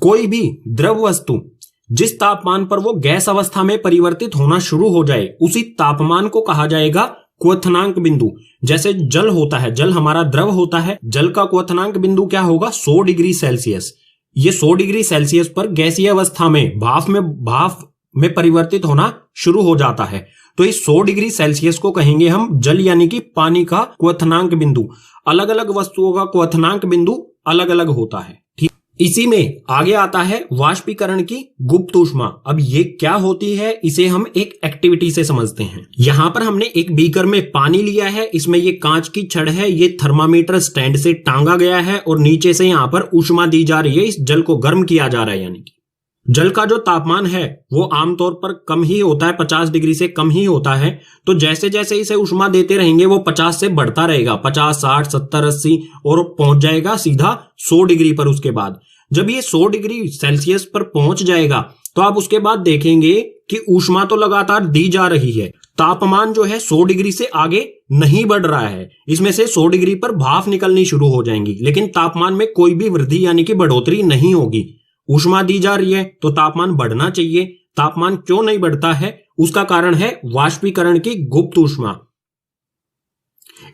कोई भी द्रव वस्तु जिस तापमान पर वो गैस अवस्था में परिवर्तित होना शुरू हो जाए, उसी तापमान को कहा जाएगा क्वथनांक बिंदु। जैसे जल होता है, जल हमारा द्रव होता है, जल का क्वथनांक बिंदु क्या होगा? 100 डिग्री सेल्सियस। ये 100 डिग्री सेल्सियस पर गैसीय अवस्था में भाप में परिवर्तित होना शुरू हो जाता है। तो इस 100 डिग्री सेल्सियस को कहेंगे हम जल यानी कि पानी का क्वथनांक बिंदु। अलग अलग वस्तुओं का क्वथनांक बिंदु अलग अलग होता है। ठीक, इसी में आगे आता है वाष्पीकरण की गुप्त ऊष्मा। अब ये क्या होती है, इसे हम एक एक्टिविटी से समझते हैं। यहां पर हमने एक बीकर में पानी लिया है, इसमें ये कांच की छड़ है, ये थर्मामीटर स्टैंड से टांगा गया है और नीचे से यहां पर ऊष्मा दी जा रही है, इस जल को गर्म किया जा रहा है। यानी कि जल का जो तापमान है वो आमतौर पर कम ही होता है, 50 डिग्री से कम ही होता है। तो जैसे जैसे इसे ऊष्मा देते रहेंगे वो 50 से बढ़ता रहेगा, 50, 60, 70, 80 और पहुंच जाएगा सीधा 100 डिग्री पर। उसके बाद जब ये 100 डिग्री सेल्सियस पर पहुंच जाएगा तो आप उसके बाद देखेंगे कि ऊष्मा तो लगातार दी जा रही है, तापमान जो है 100 डिग्री से आगे नहीं बढ़ रहा है। इसमें से 100 डिग्री पर भाप निकलनी शुरू हो जाएंगी, लेकिन तापमान में कोई भी वृद्धि यानी कि बढ़ोतरी नहीं होगी। ऊष्मा दी जा रही है तो तापमान बढ़ना चाहिए। तापमान क्यों नहीं बढ़ता है? उसका कारण है वाष्पीकरण की गुप्त ऊष्मा।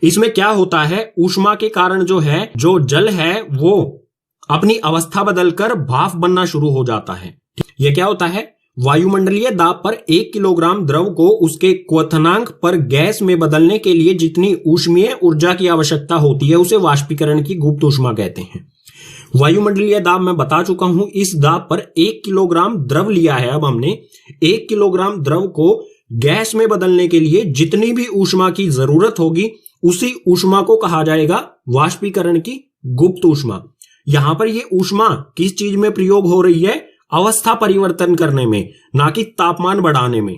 इसमें क्या होता है, ऊष्मा के कारण जो है, जो जल है वो अपनी अवस्था बदलकर भाप बनना शुरू हो जाता है। यह क्या होता है? वायुमंडलीय दाब पर 1 किलोग्राम द्रव को उसके क्वथनांक पर गैस में बदलने के लिए जितनी ऊष्मीय ऊर्जा की आवश्यकता होती है उसे वाष्पीकरण की गुप्त ऊष्मा कहते हैं। वायुमंडलीय दाब मैं बता चुका हूं, इस दाब पर 1 किलोग्राम द्रव लिया है। अब हमने 1 किलोग्राम द्रव को गैस में बदलने के लिए जितनी भी ऊष्मा की जरूरत होगी उसी ऊष्मा को कहा जाएगा वाष्पीकरण की गुप्त ऊष्मा। यहां पर यह ऊष्मा किस चीज में प्रयोग हो रही है? अवस्था परिवर्तन करने में, ना कि तापमान बढ़ाने में।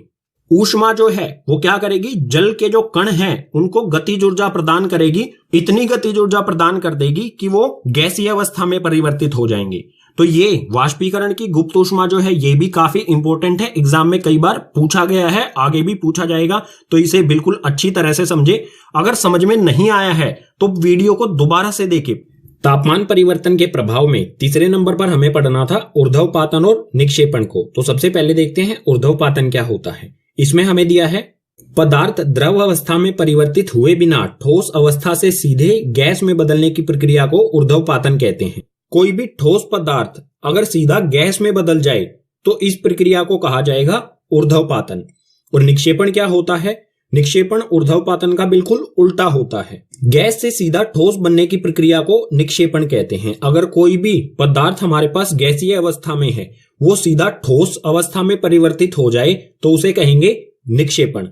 ऊष्मा जो है वो क्या करेगी? जल के जो कण हैं उनको गतिज ऊर्जा प्रदान करेगी, इतनी गतिज ऊर्जा प्रदान कर देगी कि वो गैसीय अवस्था में परिवर्तित हो जाएंगे। तो ये वाष्पीकरण की गुप्त ऊष्मा जो है ये भी काफी इंपॉर्टेंट है, एग्जाम में कई बार पूछा गया है, आगे भी पूछा जाएगा, तो इसे बिल्कुल अच्छी तरह से समझे। अगर समझ में नहीं आया है तो वीडियो को दोबारा से देखें। तापमान परिवर्तन के प्रभाव में तीसरे नंबर पर हमें पढ़ना था ऊर्ध्वपातन और निक्षेपण को। तो सबसे पहले देखते हैं ऊर्ध्वपातन क्या होता है। इसमें हमें दिया है पदार्थ द्रव अवस्था में परिवर्तित हुए बिना ठोस अवस्था से सीधे गैस में बदलने की प्रक्रिया को ऊर्ध्वपातन कहते हैं। कोई भी ठोस पदार्थ अगर सीधा गैस में बदल जाए तो इस प्रक्रिया को कहा जाएगा ऊर्ध्वपातन। और निक्षेपण क्या होता है? निक्षेपण ऊर्ध्वपातन का बिल्कुल उल्टा होता है। गैस से सीधा ठोस बनने की प्रक्रिया को निक्षेपण कहते हैं। अगर कोई भी पदार्थ हमारे पास गैसीय अवस्था में है वो सीधा ठोस अवस्था में परिवर्तित हो जाए तो उसे कहेंगे निक्षेपण।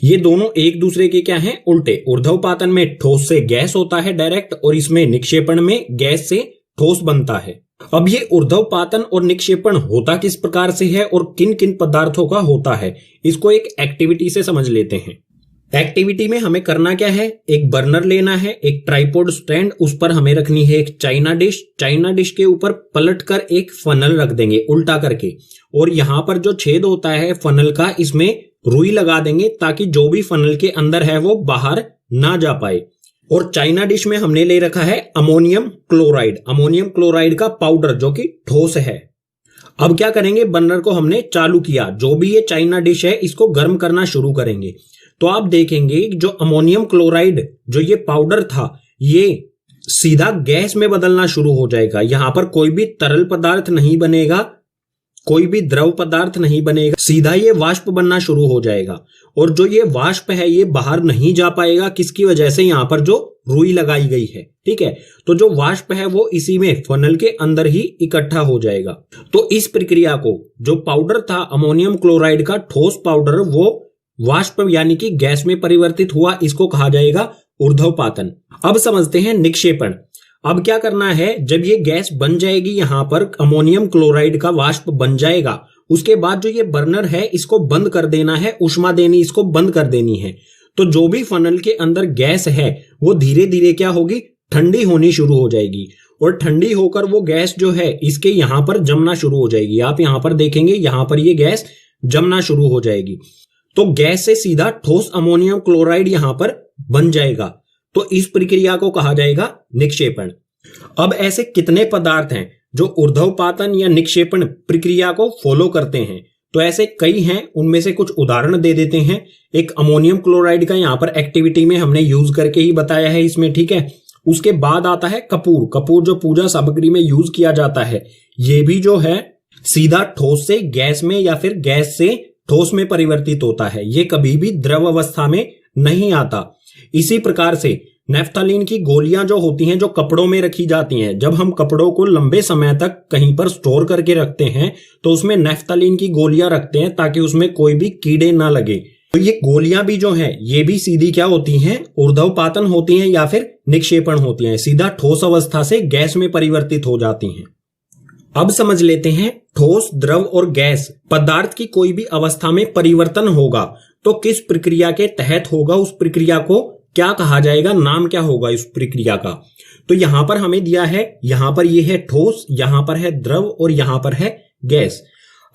ये दोनों एक दूसरे के क्या हैं? उल्टे। ऊर्ध्वपातन में ठोस से गैस होता है डायरेक्ट, और इसमें निक्षेपण में गैस से ठोस बनता है। अब ये ऊर्ध्वपातन और निक्षेपण होता किस प्रकार से है और किन किन पदार्थों का होता है, इसको एक एक्टिविटी से समझ लेते हैं। एक्टिविटी में हमें करना क्या है? एक बर्नर लेना है, एक ट्राइपॉड स्टैंड, उस पर हमें रखनी है एक चाइना डिश। चाइना डिश के ऊपर पलट कर एक फनल रख देंगे उल्टा करके, और यहां पर जो छेद होता है फनल का, इसमें रुई लगा देंगे ताकि जो भी फनल के अंदर है वो बाहर ना जा पाए। और चाइना डिश में हमने ले रखा है अमोनियम क्लोराइड, अमोनियम क्लोराइड का पाउडर जो कि ठोस है। अब क्या करेंगे? बर्नर को हमने चालू किया, जो भी ये चाइना डिश है इसको गर्म करना शुरू करेंगे। तो आप देखेंगे जो अमोनियम क्लोराइड जो ये पाउडर था ये सीधा गैस में बदलना शुरू हो जाएगा। यहां पर कोई भी तरल पदार्थ नहीं बनेगा, कोई भी द्रव पदार्थ नहीं बनेगा, सीधा ये वाष्प बनना शुरू हो जाएगा। और जो ये वाष्प है ये बाहर नहीं जा पाएगा, किसकी वजह से? यहां पर जो रुई लगाई गई है, ठीक है। तो जो वाष्प है वो इसी में फनल के अंदर ही इकट्ठा हो जाएगा। तो इस प्रक्रिया को, जो पाउडर था अमोनियम क्लोराइड का ठोस पाउडर, वो वाष्प यानी कि गैस में परिवर्तित हुआ, इसको कहा जाएगा ऊर्ध्वपातन। अब समझते हैं निक्षेपण। अब क्या करना है? जब ये गैस बन जाएगी, यहां पर अमोनियम क्लोराइड का वाष्प बन जाएगा, उसके बाद जो ये बर्नर है इसको बंद कर देना है, ऊष्मा देनी इसको बंद कर देनी है। तो जो भी फनल के अंदर गैस है वो धीरे धीरे क्या होगी? ठंडी होनी शुरू हो जाएगी, और ठंडी होकर वो गैस जो है इसके यहां पर जमना शुरू हो जाएगी। आप यहां पर देखेंगे यहां पर ये गैस जमना शुरू हो जाएगी। तो गैस से सीधा ठोस अमोनियम क्लोराइड यहां पर बन जाएगा। तो इस प्रक्रिया को कहा जाएगा निक्षेपण। अब ऐसे कितने पदार्थ हैं जो ऊर्ध्वपातन या निक्षेपण प्रक्रिया को फॉलो करते हैं? तो ऐसे कई हैं, उनमें से कुछ उदाहरण दे देते हैं। एक अमोनियम क्लोराइड का यहां पर एक्टिविटी में हमने यूज करके ही बताया है इसमें, ठीक है। उसके बाद आता है कपूर। कपूर जो पूजा सामग्री में यूज किया जाता है, ये भी जो है सीधा ठोस से गैस में या फिर गैस से ठोस में परिवर्तित होता है, ये कभी भी द्रव अवस्था में नहीं आता। इसी प्रकार से नेफ्थलीन की गोलियां जो होती हैं, जो कपड़ों में रखी जाती हैं, जब हम कपड़ों को लंबे समय तक कहीं पर स्टोर करके रखते हैं तो उसमें नेफ्थलीन की गोलियां रखते हैं ताकि उसमें कोई भी कीड़े ना लगे। तो ये गोलियां भी जो हैं ये भी सीधी क्या होती हैं? ऊर्ध्वपातन होती हैं या फिर निक्षेपण होती हैं, सीधा ठोस अवस्था से गैस में परिवर्तित हो जाती हैं। अब समझ लेते हैं ठोस, द्रव और गैस पदार्थ की कोई भी अवस्था में परिवर्तन होगा तो किस प्रक्रिया के तहत होगा, उस प्रक्रिया को क्या कहा जाएगा, नाम क्या होगा इस प्रक्रिया का। तो यहां पर हमें दिया है, यहां पर ये है ठोस, यहां पर है द्रव और यहां पर है गैस।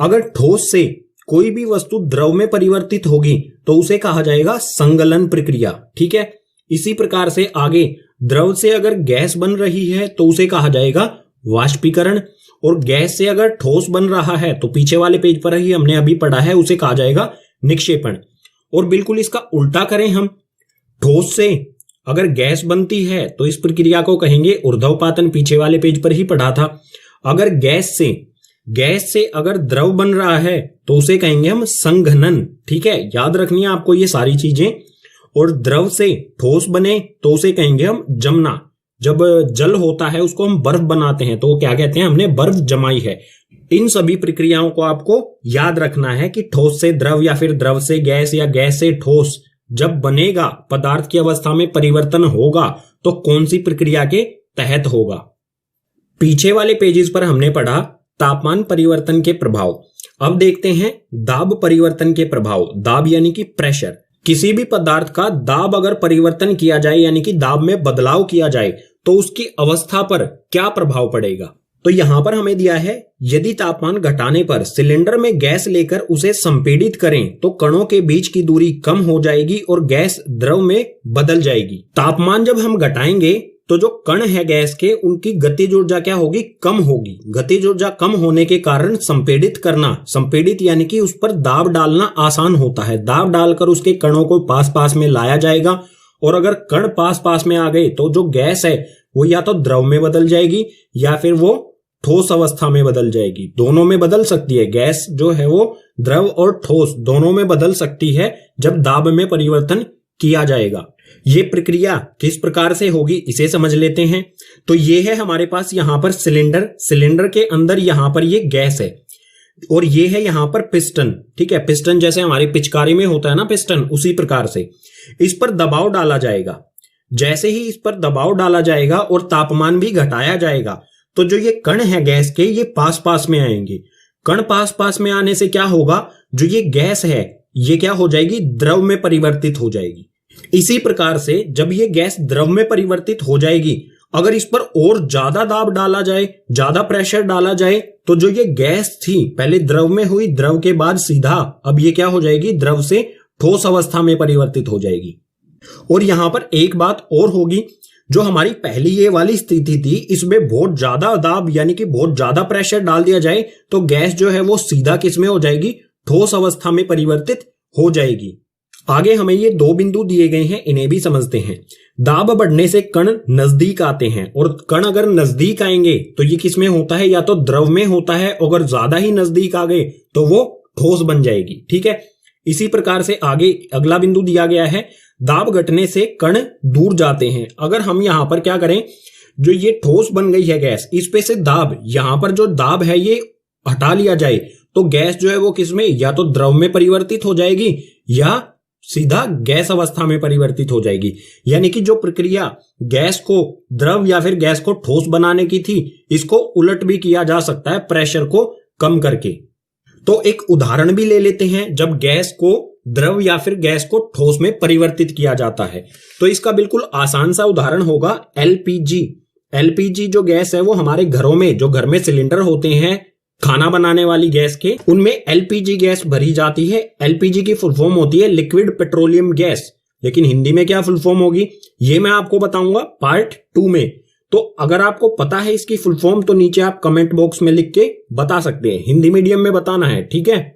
अगर ठोस से कोई भी वस्तु द्रव में परिवर्तित होगी तो उसे कहा जाएगा संगलन प्रक्रिया, ठीक है। इसी प्रकार से आगे द्रव से अगर गैस बन रही है तो उसे कहा जाएगा वाष्पीकरण, और गैस से अगर ठोस बन रहा है तो पीछे वाले पेज पर ही हमने अभी पढ़ा है, उसे कहा जाएगा निक्षेपण। और बिल्कुल इसका उल्टा करें हम, ठोस से अगर गैस बनती है तो इस प्रक्रिया को कहेंगे ऊर्ध्वपातन, पीछे वाले पेज पर ही पढ़ा था। अगर गैस से अगर द्रव बन रहा है तो उसे कहेंगे हम संघनन। ठीक है, याद रखनी है आपको ये सारी चीजें। और द्रव से ठोस बने तो उसे कहेंगे हम जमना। जब जल होता है उसको हम बर्फ बनाते हैं तो क्या कहते हैं, हमने बर्फ जमाई है। इन सभी प्रक्रियाओं को आपको याद रखना है कि ठोस से द्रव या फिर द्रव से गैस या गैस से ठोस जब बनेगा, पदार्थ की अवस्था में परिवर्तन होगा तो कौन सी प्रक्रिया के तहत होगा। पीछे वाले पेजेस पर हमने पढ़ा तापमान परिवर्तन के प्रभाव। अब देखते हैं दाब परिवर्तन के प्रभाव। दाब यानी कि प्रेशर। किसी भी पदार्थ का दाब अगर परिवर्तन किया जाए यानी कि दाब में बदलाव किया जाए तो उसकी अवस्था पर क्या प्रभाव पड़ेगा। तो यहां पर हमें दिया है, यदि तापमान घटाने पर सिलेंडर में गैस लेकर उसे संपीड़ित करें तो कणों के बीच की दूरी कम हो जाएगी और गैस द्रव में बदल जाएगी। तापमान जब हम घटाएंगे तो जो कण है गैस के, उनकी गतिज ऊर्जा क्या होगी, कम होगी। गतिज ऊर्जा कम होने के कारण संपीड़ित करना, संपीड़ित यानी कि उस पर दाब डालना आसान होता है। दाब डालकर उसके कणों को पास पास में लाया जाएगा और अगर कण पास पास में आ गए तो जो गैस है वो या तो द्रव में बदल जाएगी या फिर वो ठोस अवस्था में बदल जाएगी। दोनों में बदल सकती है। गैस जो है वो द्रव और ठोस दोनों में बदल सकती है जब दाब में परिवर्तन किया जाएगा। ये प्रक्रिया किस प्रकार से होगी इसे समझ लेते हैं। तो ये है हमारे पास यहां पर सिलेंडर, सिलेंडर के अंदर यहां पर ये गैस है और ये है यहां पर पिस्टन। ठीक है, पिस्टन जैसे हमारी पिचकारी में होता है ना पिस्टन, उसी प्रकार से इस पर दबाव डाला जाएगा। जैसे ही इस पर दबाव डाला जाएगा और तापमान भी घटाया जाएगा तो जो ये कण है गैस के, ये पास पास में आएंगे। कण पास पास में आने से क्या होगा, जो ये गैस है ये क्या हो जाएगी, द्रव में परिवर्तित हो जाएगी। इसी प्रकार से जब ये गैस द्रव में परिवर्तित हो जाएगी, अगर इस पर और ज्यादा दाब डाला जाए, ज्यादा प्रेशर डाला जाए तो जो ये गैस थी पहले द्रव में हुई, द्रव के बाद सीधा अब ये क्या हो जाएगी, द्रव से ठोस अवस्था में परिवर्तित हो जाएगी। और यहां पर एक बात और होगी, जो हमारी पहली ये वाली स्थिति थी इसमें बहुत ज्यादा दाब यानी कि बहुत ज्यादा प्रेशर डाल दिया जाए तो गैस जो है वो सीधा किसमें हो जाएगी, ठोस अवस्था में परिवर्तित हो जाएगी। आगे हमें ये दो बिंदु दिए गए हैं, इन्हें भी समझते हैं। दाब बढ़ने से कण नजदीक आते हैं और कण अगर नजदीक आएंगे तो ये किसमें होता है, या तो द्रव में होता है, अगर ज्यादा ही नजदीक आ गए तो वो ठोस बन जाएगी। ठीक है, इसी प्रकार से आगे अगला बिंदु दिया गया है, दाब घटने से कण दूर जाते हैं। अगर हम यहां पर क्या करें, जो ये ठोस बन गई है गैस, इस पे से दाब, यहां पर जो दाब है ये हटा लिया जाए तो गैस जो है वो किसमें, या तो द्रव में परिवर्तित हो जाएगी या सीधा गैस अवस्था में परिवर्तित हो जाएगी। यानी कि जो प्रक्रिया गैस को द्रव या फिर गैस को ठोस बनाने की थी, इसको उलट भी किया जा सकता है प्रेशर को कम करके। तो एक उदाहरण भी ले लेते हैं, जब गैस को द्रव या फिर गैस को ठोस में परिवर्तित किया जाता है। तो इसका बिल्कुल आसान सा उदाहरण होगा एलपीजी। एलपीजी जो गैस है वो हमारे घरों में, जो घर में सिलेंडर होते हैं खाना बनाने वाली गैस के, उनमें एलपीजी गैस भरी जाती है। एलपीजी की फुल फॉर्म होती है लिक्विड पेट्रोलियम गैस, लेकिन हिंदी में क्या फुल फॉर्म होगी ये मैं आपको बताऊंगा पार्ट 2 में। तो अगर आपको पता है इसकी फुल फॉर्म तो नीचे आप कमेंट बॉक्स में लिख के बता सकते हैं, हिंदी मीडियम में बताना है। ठीक है,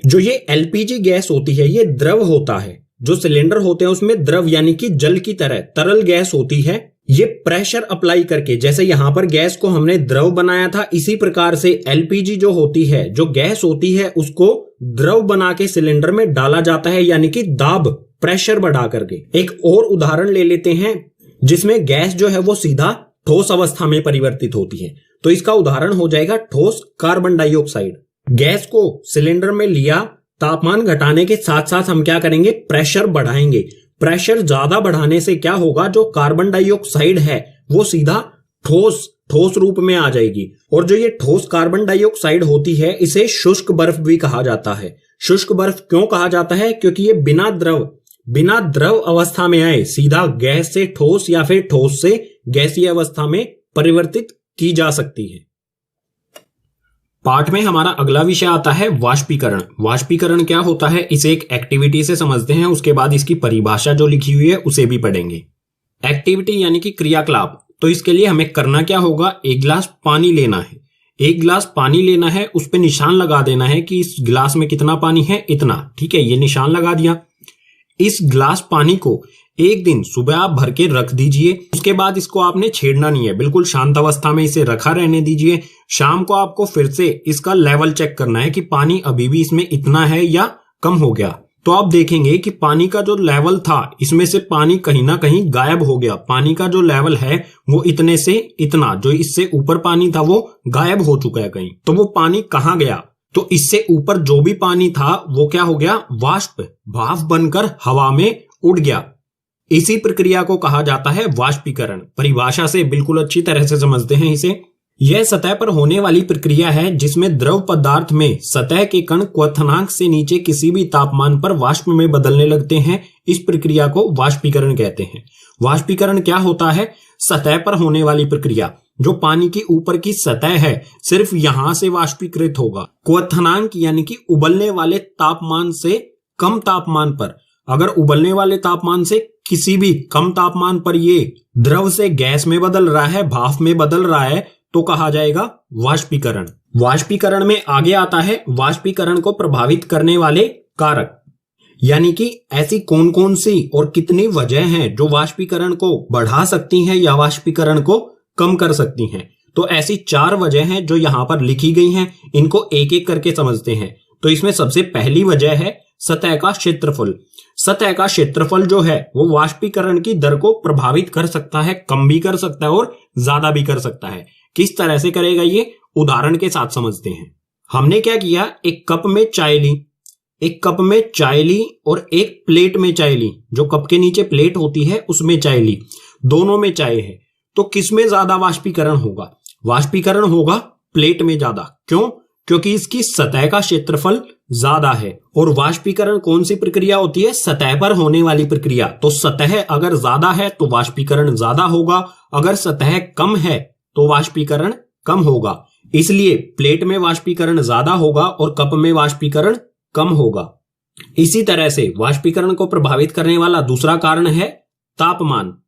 जो ये एलपीजी गैस होती है ये द्रव होता है। जो सिलेंडर होते हैं उसमें द्रव यानी कि जल की तरह तरल गैस होती है। ये प्रेशर अप्लाई करके, जैसे यहां पर गैस को हमने द्रव बनाया था, इसी प्रकार से एलपीजी जो होती है, जो गैस होती है, उसको द्रव बना के सिलेंडर में डाला जाता है, यानी कि दाब प्रेशर बढ़ा करके। एक और उदाहरण ले लेते हैं जिसमें गैस जो है वो सीधा ठोस अवस्था में परिवर्तित होती है। तो इसका उदाहरण हो जाएगा ठोस कार्बन डाइऑक्साइड। गैस को सिलेंडर में लिया, तापमान घटाने के साथ साथ हम क्या करेंगे, प्रेशर बढ़ाएंगे। प्रेशर ज्यादा बढ़ाने से क्या होगा, जो कार्बन डाइऑक्साइड है वो सीधा ठोस रूप में आ जाएगी। और जो ये ठोस कार्बन डाइऑक्साइड होती है इसे शुष्क बर्फ भी कहा जाता है। शुष्क बर्फ क्यों कहा जाता है, क्योंकि ये बिना द्रव अवस्था में आए सीधा गैस से ठोस या फिर ठोस से गैसीय अवस्था में परिवर्तित की जा सकती है। पार्ट में हमारा अगला विषय आता है वाष्पीकरण। वाष्पीकरण क्या होता है इसे एक एक्टिविटी से समझते हैं, उसके बाद इसकी परिभाषा जो लिखी हुई है उसे भी पढ़ेंगे। एक्टिविटी यानी कि क्रियाकलाप। तो इसके लिए हमें करना क्या होगा, एक गिलास पानी लेना है। एक गिलास पानी लेना है, उस पर निशान लगा देना है कि इस गिलास में कितना पानी है, इतना। ठीक है, ये निशान लगा दिया। इस गिलास पानी को एक दिन सुबह आप भर के रख दीजिए, उसके बाद इसको आपने छेड़ना नहीं है, बिल्कुल शांत अवस्था में इसे रखा रहने दीजिए। शाम को आपको फिर से इसका लेवल चेक करना है कि पानी अभी भी इसमें इतना है या कम हो गया। तो आप देखेंगे कि पानी का जो लेवल था इसमें से पानी कहीं ना कहीं गायब हो गया। पानी का जो लेवल है वो इतने से इतना, जो इससे ऊपर पानी था वो गायब हो चुका है कहीं। तो वो पानी कहाँ गया? तो इससे ऊपर जो भी पानी था वो क्या हो गया? वाष्प, भाप बनकर हवा में उड़ गया। इसी प्रक्रिया को कहा जाता है वाष्पीकरण। परिभाषा से बिल्कुल अच्छी तरह से समझते हैं इसे। यह सतह पर होने वाली प्रक्रिया है जिसमें द्रव पदार्थ में सतह के कण क्वथनांक से नीचे किसी भी तापमान पर वाष्प में बदलने लगते हैं। इस प्रक्रिया को वाष्पीकरण कहते हैं। वाष्पीकरण क्या होता है? सतह पर होने वाली प्रक्रिया। जो पानी की ऊपर की सतह है सिर्फ यहां से वाष्पीकृत होगा। क्वथनांक यानी कि उबलने वाले तापमान से कम तापमान पर, अगर उबलने वाले तापमान से किसी भी कम तापमान पर ये द्रव से गैस में बदल रहा है, भाप में बदल रहा है, तो कहा जाएगा वाष्पीकरण। वाष्पीकरण में आगे आता है वाष्पीकरण को प्रभावित करने वाले कारक, यानी कि ऐसी कौन कौन सी और कितनी वजह हैं जो वाष्पीकरण को बढ़ा सकती हैं या वाष्पीकरण को कम कर सकती हैं। तो ऐसी 4 वजह हैं जो यहां पर लिखी गई हैं, इनको एक एक करके समझते हैं। तो इसमें सबसे पहली वजह है सतह का क्षेत्रफल। सतह का क्षेत्रफल जो है वो वाष्पीकरण की दर को प्रभावित कर सकता है, कम भी कर सकता है और ज्यादा भी कर सकता है। किस तरह से करेगा ये उदाहरण के साथ समझते हैं। हमने क्या किया, एक कप में चाय ली, एक कप में चाय ली और एक प्लेट में चाय ली। जो कप के नीचे प्लेट होती है उसमें चाय ली, दोनों में चाय है। तो किसमें ज्यादा वाष्पीकरण होगा? वाष्पीकरण होगा प्लेट में ज्यादा। क्यों? क्योंकि इसकी सतह का क्षेत्रफल ज्यादा है। और वाष्पीकरण कौन सी प्रक्रिया होती है? सतह पर होने वाली प्रक्रिया। तो सतह अगर ज्यादा है तो वाष्पीकरण ज्यादा होगा, अगर सतह कम है तो वाष्पीकरण कम होगा। इसलिए प्लेट में वाष्पीकरण ज्यादा होगा और कप में वाष्पीकरण कम होगा। इसी तरह से वाष्पीकरण को प्रभावित करने वाला दूसरा कारण है तापमान।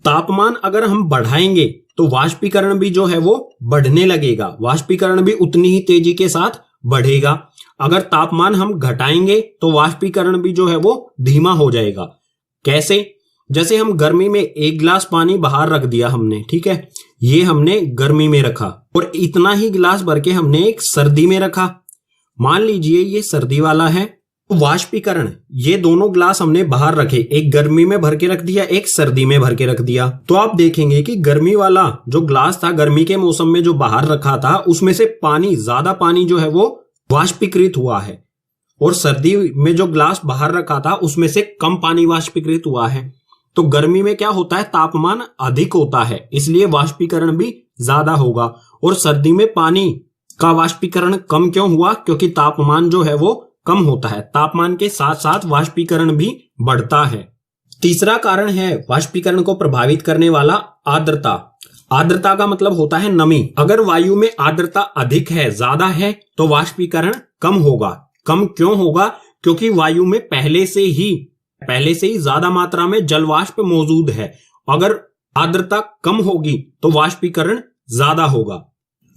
तापमान अगर हम बढ़ाएंगे तो वाष्पीकरण भी जो है वो बढ़ने लगेगा, वाष्पीकरण भी उतनी ही तेजी के साथ बढ़ेगा। अगर तापमान हम घटाएंगे तो वाष्पीकरण भी जो है वो धीमा हो जाएगा। कैसे? जैसे हम गर्मी में 1 गिलास पानी बाहर रख दिया हमने, ठीक है, ये हमने गर्मी में रखा और इतना ही गिलास भर के हमने एक सर्दी में रखा। मान लीजिए ये सर्दी वाला है। वाष्पीकरण, ये दोनों ग्लास हमने बाहर रखे, एक गर्मी में भर के रख दिया, एक सर्दी में भर के रख दिया। तो आप देखेंगे कि गर्मी वाला जो ग्लास था, गर्मी के मौसम में जो बाहर रखा था, उसमें से पानी, ज्यादा पानी जो है वो वाष्पीकृत हुआ है। और सर्दी में जो ग्लास बाहर रखा था उसमें से कम पानी वाष्पीकृत हुआ है। तो गर्मी में क्या होता है? तापमान अधिक होता है, इसलिए वाष्पीकरण भी ज्यादा होगा। और सर्दी में पानी का वाष्पीकरण कम क्यों हुआ? क्योंकि तापमान जो है वो कम होता है। तापमान के साथ साथ वाष्पीकरण भी बढ़ता है। तीसरा कारण है वाष्पीकरण को प्रभावित करने वाला आर्द्रता। आर्द्रता का मतलब होता है नमी। अगर वायु में आर्द्रता अधिक है, ज्यादा है, तो वाष्पीकरण कम होगा। कम क्यों होगा? क्योंकि वायु में पहले से ही ज्यादा मात्रा में जल वाष्प मौजूद है। अगर आर्द्रता कम होगी तो वाष्पीकरण ज्यादा होगा।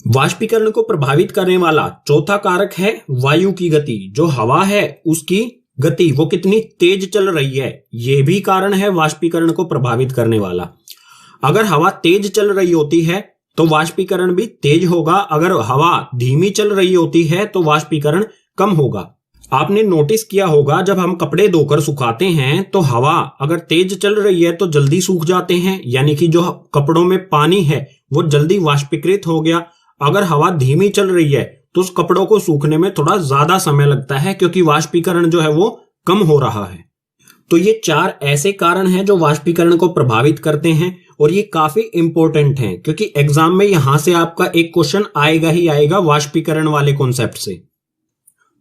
वाष्पीकरण को प्रभावित करने वाला चौथा कारक है वायु की गति। जो हवा है उसकी गति, वो कितनी तेज चल रही है, ये भी कारण है वाष्पीकरण को प्रभावित करने वाला। अगर हवा तेज चल रही होती है तो वाष्पीकरण भी तेज होगा, अगर हवा धीमी चल रही होती है तो वाष्पीकरण कम होगा। आपने नोटिस किया होगा जब हम कपड़े धोकर सुखाते हैं तो हवा अगर तेज चल रही है तो जल्दी सूख जाते हैं, यानी कि जो कपड़ों में पानी है वो जल्दी वाष्पीकृत हो गया। अगर हवा धीमी चल रही है तो उस कपड़ों को सूखने में थोड़ा ज्यादा समय लगता है, क्योंकि वाष्पीकरण जो है वो कम हो रहा है। तो ये 4 ऐसे कारण हैं जो वाष्पीकरण को प्रभावित करते हैं और ये काफी इंपॉर्टेंट हैं, क्योंकि एग्जाम में यहां से आपका एक क्वेश्चन आएगा ही आएगा वाष्पीकरण वाले कॉन्सेप्ट से।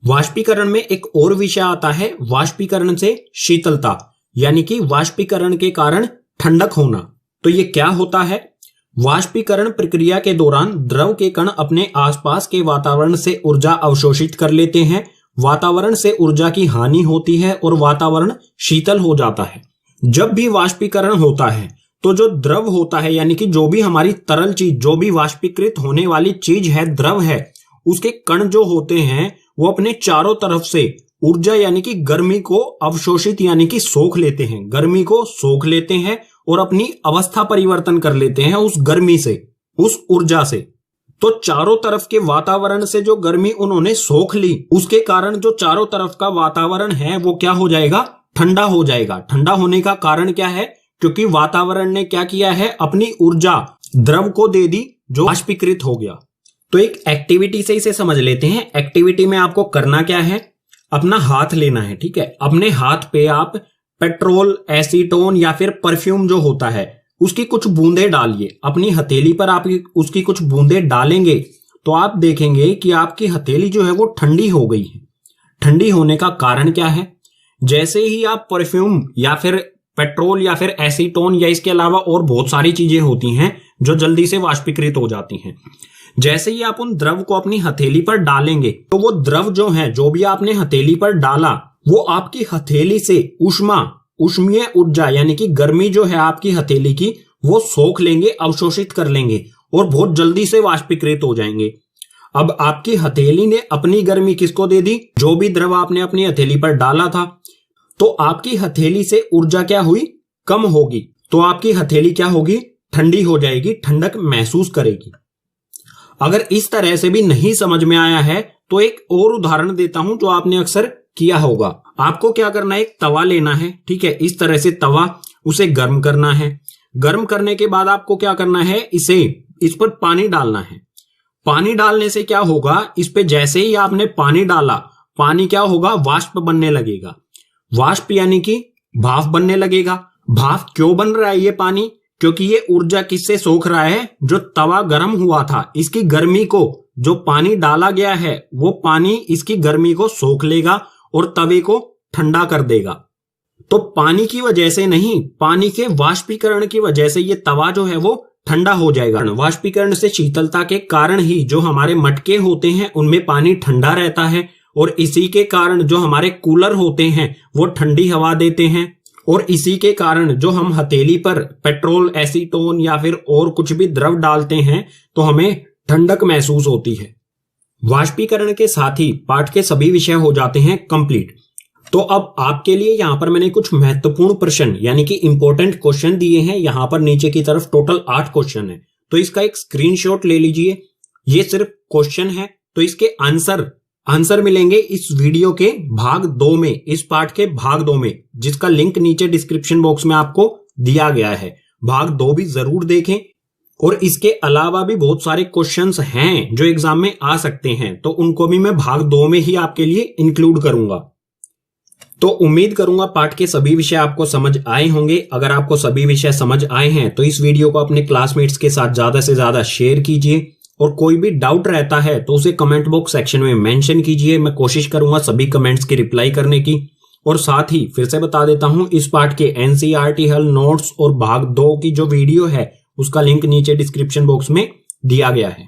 वाष्पीकरण में एक और विषय आता है वाष्पीकरण से शीतलता, यानी कि वाष्पीकरण के कारण ठंडक होना। तो ये क्या होता है? वाष्पीकरण प्रक्रिया के दौरान द्रव के कण अपने आसपास के वातावरण से ऊर्जा अवशोषित कर लेते हैं, वातावरण से ऊर्जा की हानि होती है और वातावरण शीतल हो जाता है। जब भी वाष्पीकरण होता है तो जो द्रव होता है, यानी कि जो भी हमारी तरल चीज, जो भी वाष्पीकृत होने वाली चीज है, द्रव है, उसके कण जो होते हैं वो अपने चारों तरफ से ऊर्जा यानी कि गर्मी को अवशोषित यानी कि सोख लेते हैं, गर्मी को सोख लेते हैं और अपनी अवस्था परिवर्तन कर लेते हैं उस गर्मी से, उस ऊर्जा से। तो चारों तरफ के वातावरण से जो गर्मी उन्होंने सोख ली, उसके कारण जो चारों तरफ का वातावरण है वो क्या हो जाएगा, ठंडा हो जाएगा। ठंडा होने का कारण क्या है, क्योंकि वातावरण ने क्या किया है, अपनी ऊर्जा द्रव को दे दी जो वाष्पीकृत हो गया। तो एक एक्टिविटी से इसे समझ लेते हैं। एक्टिविटी में आपको करना क्या है, अपना हाथ लेना है, ठीक है। अपने हाथ पे आप पेट्रोल, एसीटोन या फिर परफ्यूम जो होता है उसकी कुछ बूंदें डालिए। अपनी हथेली पर आप उसकी कुछ बूंदें डालेंगे तो आप देखेंगे कि आपकी हथेली जो है वो ठंडी हो गई है। ठंडी होने का कारण क्या है, जैसे ही आप परफ्यूम या फिर पेट्रोल या फिर एसीटोन या इसके अलावा और बहुत सारी चीजें होती हैं जो जल्दी से वाष्पीकृत हो जाती हैं, जैसे ही आप उन द्रव को अपनी हथेली पर डालेंगे तो वो द्रव जो है, जो भी आपने हथेली पर डाला, वो आपकी हथेली से ऊष्मीय ऊर्जा यानी कि गर्मी जो है आपकी हथेली की, वो सोख लेंगे, अवशोषित कर लेंगे और बहुत जल्दी से वाष्पीकृत हो जाएंगे। अब आपकी हथेली ने अपनी गर्मी किसको दे दी, जो भी द्रव आपने अपनी हथेली पर डाला था, तो आपकी हथेली से ऊर्जा क्या हुई, कम होगी। तो आपकी हथेली क्या होगी, ठंडी हो जाएगी, ठंडक महसूस करेगी। अगर इस तरह से भी नहीं समझ में आया है तो एक और उदाहरण देता हूं जो आपने अक्सर किया होगा। आपको क्या करना है, एक तवा लेना है, ठीक है। इस तरह से तवा, उसे गर्म करना है। गर्म करने के बाद आपको क्या करना है, इस पर पानी डालना है। पानी डालने से क्या होगा, इस पे जैसे ही आपने पानी डाला, पानी क्या होगा, वाष्प बनने लगेगा। वाष्प यानी कि भाप बनने लगेगा। भाप क्यों बन रहा है ये पानी, क्योंकि ये ऊर्जा किससे सोख रहा है, जो तवा गर्म हुआ था, इसकी गर्मी को, जो पानी डाला गया है वो पानी इसकी गर्मी को सोख लेगा और तवे को ठंडा कर देगा। तो पानी की वजह से नहीं, पानी के वाष्पीकरण की वजह से ये तवा जो है वो ठंडा हो जाएगा। वाष्पीकरण से शीतलता के कारण ही जो हमारे मटके होते हैं उनमें पानी ठंडा रहता है और इसी के कारण जो हमारे कूलर होते हैं वो ठंडी हवा देते हैं और इसी के कारण जो हम हथेली पर पेट्रोल, एसीटोन या फिर और कुछ भी द्रव डालते हैं तो हमें ठंडक महसूस होती है। वाष्पीकरण के साथ ही पाठ के सभी विषय हो जाते हैं कंप्लीट। तो अब आपके लिए यहां पर मैंने कुछ महत्वपूर्ण प्रश्न यानी कि इंपॉर्टेंट क्वेश्चन दिए हैं। यहां पर नीचे की तरफ टोटल 8 क्वेश्चन है, तो इसका एक स्क्रीनशॉट ले लीजिए। ये सिर्फ क्वेश्चन है, तो इसके आंसर मिलेंगे इस वीडियो के भाग 2 में, इस पाठ के भाग 2 में, जिसका लिंक नीचे डिस्क्रिप्शन बॉक्स में आपको दिया गया है। भाग 2 भी जरूर देखें। और इसके अलावा भी बहुत सारे क्वेश्चंस हैं जो एग्जाम में आ सकते हैं, तो उनको भी मैं भाग 2 में ही आपके लिए इंक्लूड करूंगा। तो उम्मीद करूंगा पाठ के सभी विषय आपको समझ आए होंगे। अगर आपको सभी विषय समझ आए हैं तो इस वीडियो को अपने क्लासमेट्स के साथ ज्यादा से ज्यादा शेयर कीजिए और कोई भी डाउट रहता है तो उसे कमेंट बॉक्स सेक्शन में मेंशन कीजिए। मैं कोशिश करूंगा सभी कमेंट्स की रिप्लाई करने की। और साथ ही फिर से बता देता हूं, इस पाठ के एनसीईआरटी हल नोट्स और भाग 2 की जो वीडियो है उसका लिंक नीचे डिस्क्रिप्शन बॉक्स में दिया गया है।